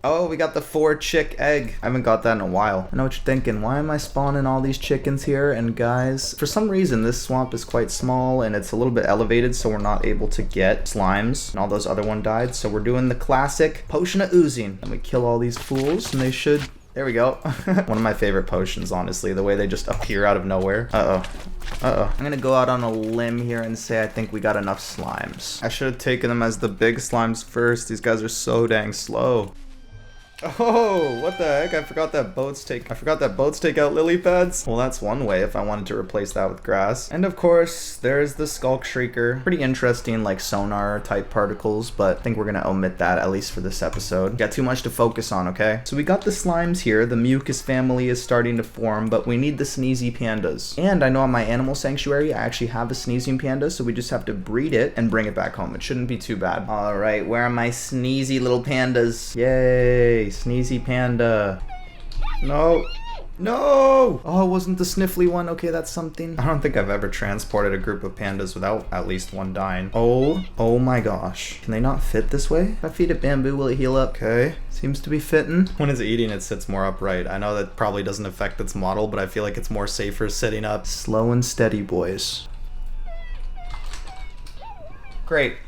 Oh, we got the 4-chick egg. I haven't got that in a while. I know what you're thinking. Why am I spawning all these chickens here? And guys, for some reason, this swamp is quite small and it's a little bit elevated, so we're not able to get slimes. And all those other one died. So we're doing the classic potion of oozing. And we kill all these fools and they should... There we go. One of my favorite potions, honestly. The way they just appear out of nowhere. Uh-oh. Uh-oh. I'm gonna go out on a limb here and say I think we got enough slimes. I should have taken them as the big slimes first. These guys are so dang slow. Oh, what the heck? I forgot that boats take out lily pads. Well, that's one way if I wanted to replace that with grass. And of course, there's the Sculk Shrieker. Pretty interesting, like sonar type particles, but I think we're gonna omit that at least for this episode. Got too much to focus on, okay? So we got the slimes here. The mucus family is starting to form, but we need the sneezy pandas. And I know on my animal sanctuary, I actually have a sneezing panda, so we just have to breed it and bring it back home. It shouldn't be too bad. All right, where are my sneezy little pandas? Yay! Sneezy panda. No. No! Oh, it wasn't the sniffly one. Okay, that's something. I don't think I've ever transported a group of pandas without at least one dying. Oh my gosh. Can they not fit this way? If I feed it bamboo, will it heal up? Okay, seems to be fitting. When it's eating, it sits more upright. I know that probably doesn't affect its model, but I feel like it's more safer sitting up. Slow and steady, boys. Great.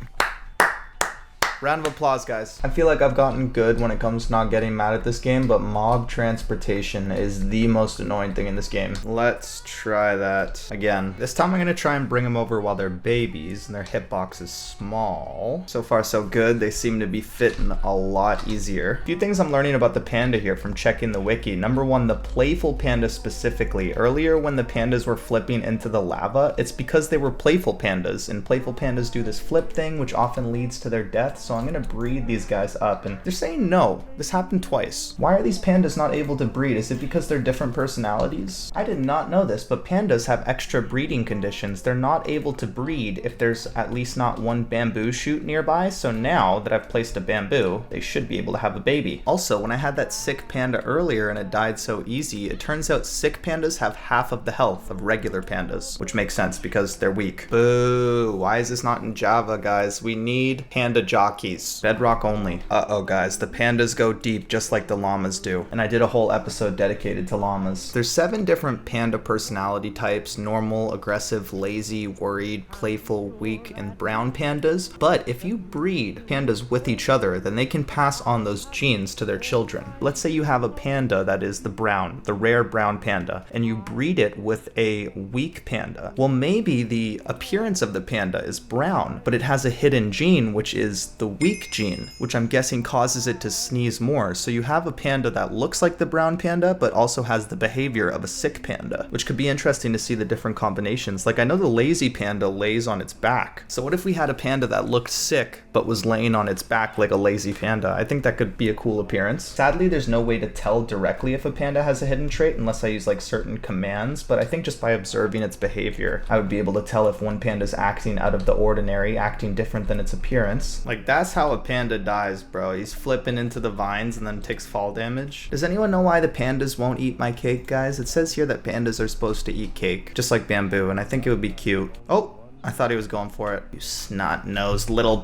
Round of applause, guys. I feel like I've gotten good when it comes to not getting mad at this game, but mob transportation is the most annoying thing in this game. Let's try that again. This time I'm gonna try and bring them over while they're babies and their hitbox is small. So far so good. They seem to be fitting a lot easier. A few things I'm learning about the panda here from checking the wiki. Number one, the playful panda specifically. Earlier when the pandas were flipping into the lava, it's because they were playful pandas, and playful pandas do this flip thing, which often leads to their death. So I'm gonna breed these guys up, and they're saying no. This happened twice. Why are these pandas not able to breed? Is it because they're different personalities? I did not know this, but pandas have extra breeding conditions. They're not able to breed if there's at least not one bamboo shoot nearby, so now that I've placed a bamboo, they should be able to have a baby. Also, when I had that sick panda earlier and it died so easy, it turns out sick pandas have half of the health of regular pandas, which makes sense because they're weak. Boo! Why is this not in Java, guys? We need panda jockeys. Bedrock only. Uh-oh, guys. The pandas go deep just like the llamas do. And I did a whole episode dedicated to llamas. There's 7 different panda personality types: normal, aggressive, lazy, worried, playful, weak, and brown pandas. But if you breed pandas with each other, then they can pass on those genes to their children. Let's say you have a panda that is the brown, the rare brown panda, and you breed it with a weak panda. Well, maybe the appearance of the panda is brown, but it has a hidden gene, which is the weak gene, which I'm guessing causes it to sneeze more. So you have a panda that looks like the brown panda, but also has the behavior of a sick panda, which could be interesting to see the different combinations. Like, I know the lazy panda lays on its back. So what if we had a panda that looked sick, but was laying on its back like a lazy panda? I think that could be a cool appearance. Sadly, there's no way to tell directly if a panda has a hidden trait unless I use like certain commands, but I think just by observing its behavior, I would be able to tell if one panda is acting out of the ordinary, acting different than its appearance. Like, that's how a panda dies, bro. He's flipping into the vines and then takes fall damage. Does anyone know why the pandas won't eat my cake, guys? It says here that pandas are supposed to eat cake, just like bamboo, and I think it would be cute. Oh, I thought he was going for it. You snot-nosed little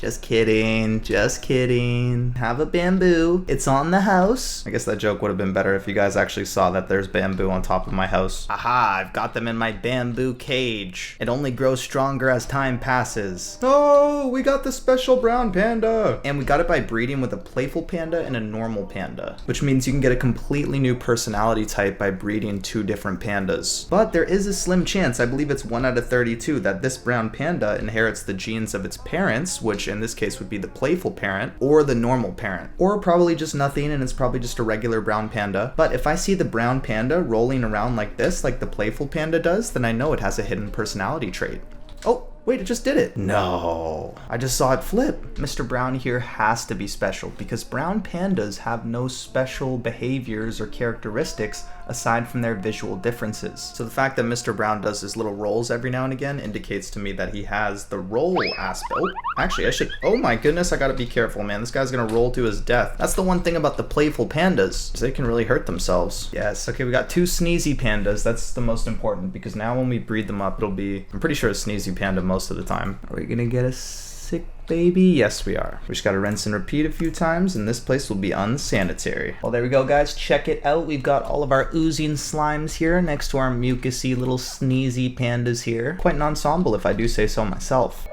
Just kidding, just kidding. Have a bamboo. It's on the house. I guess that joke would have been better if you guys actually saw that there's bamboo on top of my house. Aha, I've got them in my bamboo cage. It only grows stronger as time passes. Oh, we got the special brown panda. And we got it by breeding with a playful panda and a normal panda, which means you can get a completely new personality type by breeding 2 different pandas. But there is a slim chance, I believe it's 1 out of 32, that this brown panda inherits the genes of its parents, which in this case would be the playful parent or the normal parent, or probably just nothing and it's probably just a regular brown panda. But if I see the brown panda rolling around like this, like the playful panda does, then I know it has a hidden personality trait. Oh, wait, it just did it. No, I just saw it flip. Mr. Brown here has to be special because brown pandas have no special behaviors or characteristics aside from their visual differences. So the fact that Mr. Brown does his little rolls every now and again indicates to me that he has the roll aspect. Oh, actually I should, oh my goodness, I gotta be careful, man. This guy's gonna roll to his death. That's the one thing about the playful pandas, is they can really hurt themselves. Yes, okay, we got 2 sneezy pandas. That's the most important because now when we breed them up, it'll be, I'm pretty sure a sneezy panda most of the time. Are we gonna get a sick baby? Yes, we are. We just gotta rinse and repeat a few times and this place will be unsanitary. Well, there we go, guys. Check it out. We've got all of our oozing slimes here next to our mucusy little sneezy pandas here. Quite an ensemble if I do say so myself.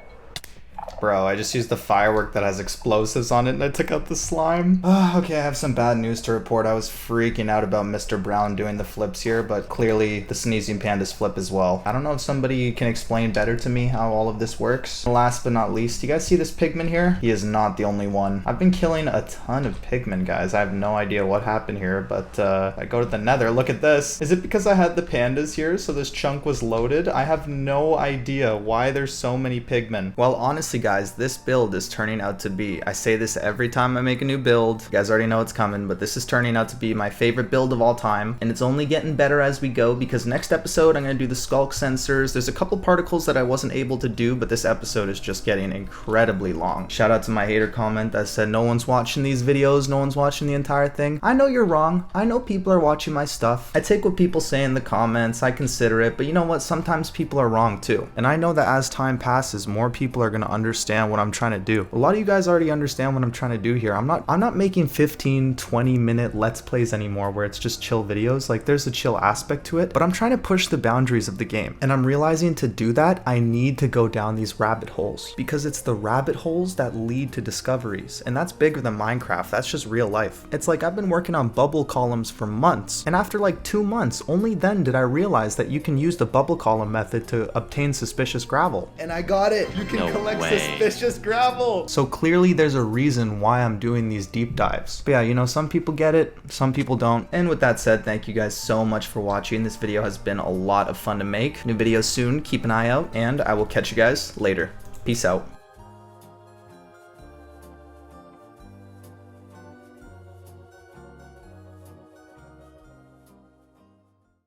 Bro, I just used the firework that has explosives on it and I took out the slime. Okay, I have some bad news to report. I was freaking out about Mr. Brown doing the flips here, but clearly the sneezing pandas flip as well. I don't know if somebody can explain better to me how all of this works. Last but not least, you guys see this pigman here? He is not the only one. I've been killing a ton of pigmen, guys. I have no idea what happened here, but I go to the nether. Look at this. Is it because I had the pandas here, so this chunk was loaded? I have no idea why there's so many pigmen. Well, honestly, guys, this build is turning out to be, I say this every time I make a new build, you guys already know it's coming, but this is turning out to be my favorite build of all time, and it's only getting better as we go because next episode I'm going to do the Sculk sensors. There's a couple particles that I wasn't able to do, but this episode is just getting incredibly long. Shout out to my hater comment that said no one's watching these videos, no one's watching the entire thing. I know you're wrong. I know people are watching my stuff. I take what people say in the comments, I consider it, but you know what? Sometimes people are wrong too. And I know that as time passes, more people are going to understand understand what I'm trying to do. A lot of you guys already understand what I'm trying to do here. I'm not making 15, 20 minute Let's Plays anymore where it's just chill videos. Like, there's a chill aspect to it, but I'm trying to push the boundaries of the game. And I'm realizing to do that, I need to go down these rabbit holes, because it's the rabbit holes that lead to discoveries. And that's bigger than Minecraft. That's just real life. It's like I've been working on bubble columns for months, and after like 2 months, only then did I realize that you can use the bubble column method to obtain suspicious gravel. And I got it! You can collect suspicious gravel! So clearly there's a reason why I'm doing these deep dives. But yeah, you know, some people get it, some people don't. And with that said, thank you guys so much for watching. This video has been a lot of fun to make. New videos soon, keep an eye out, and I will catch you guys later. Peace out.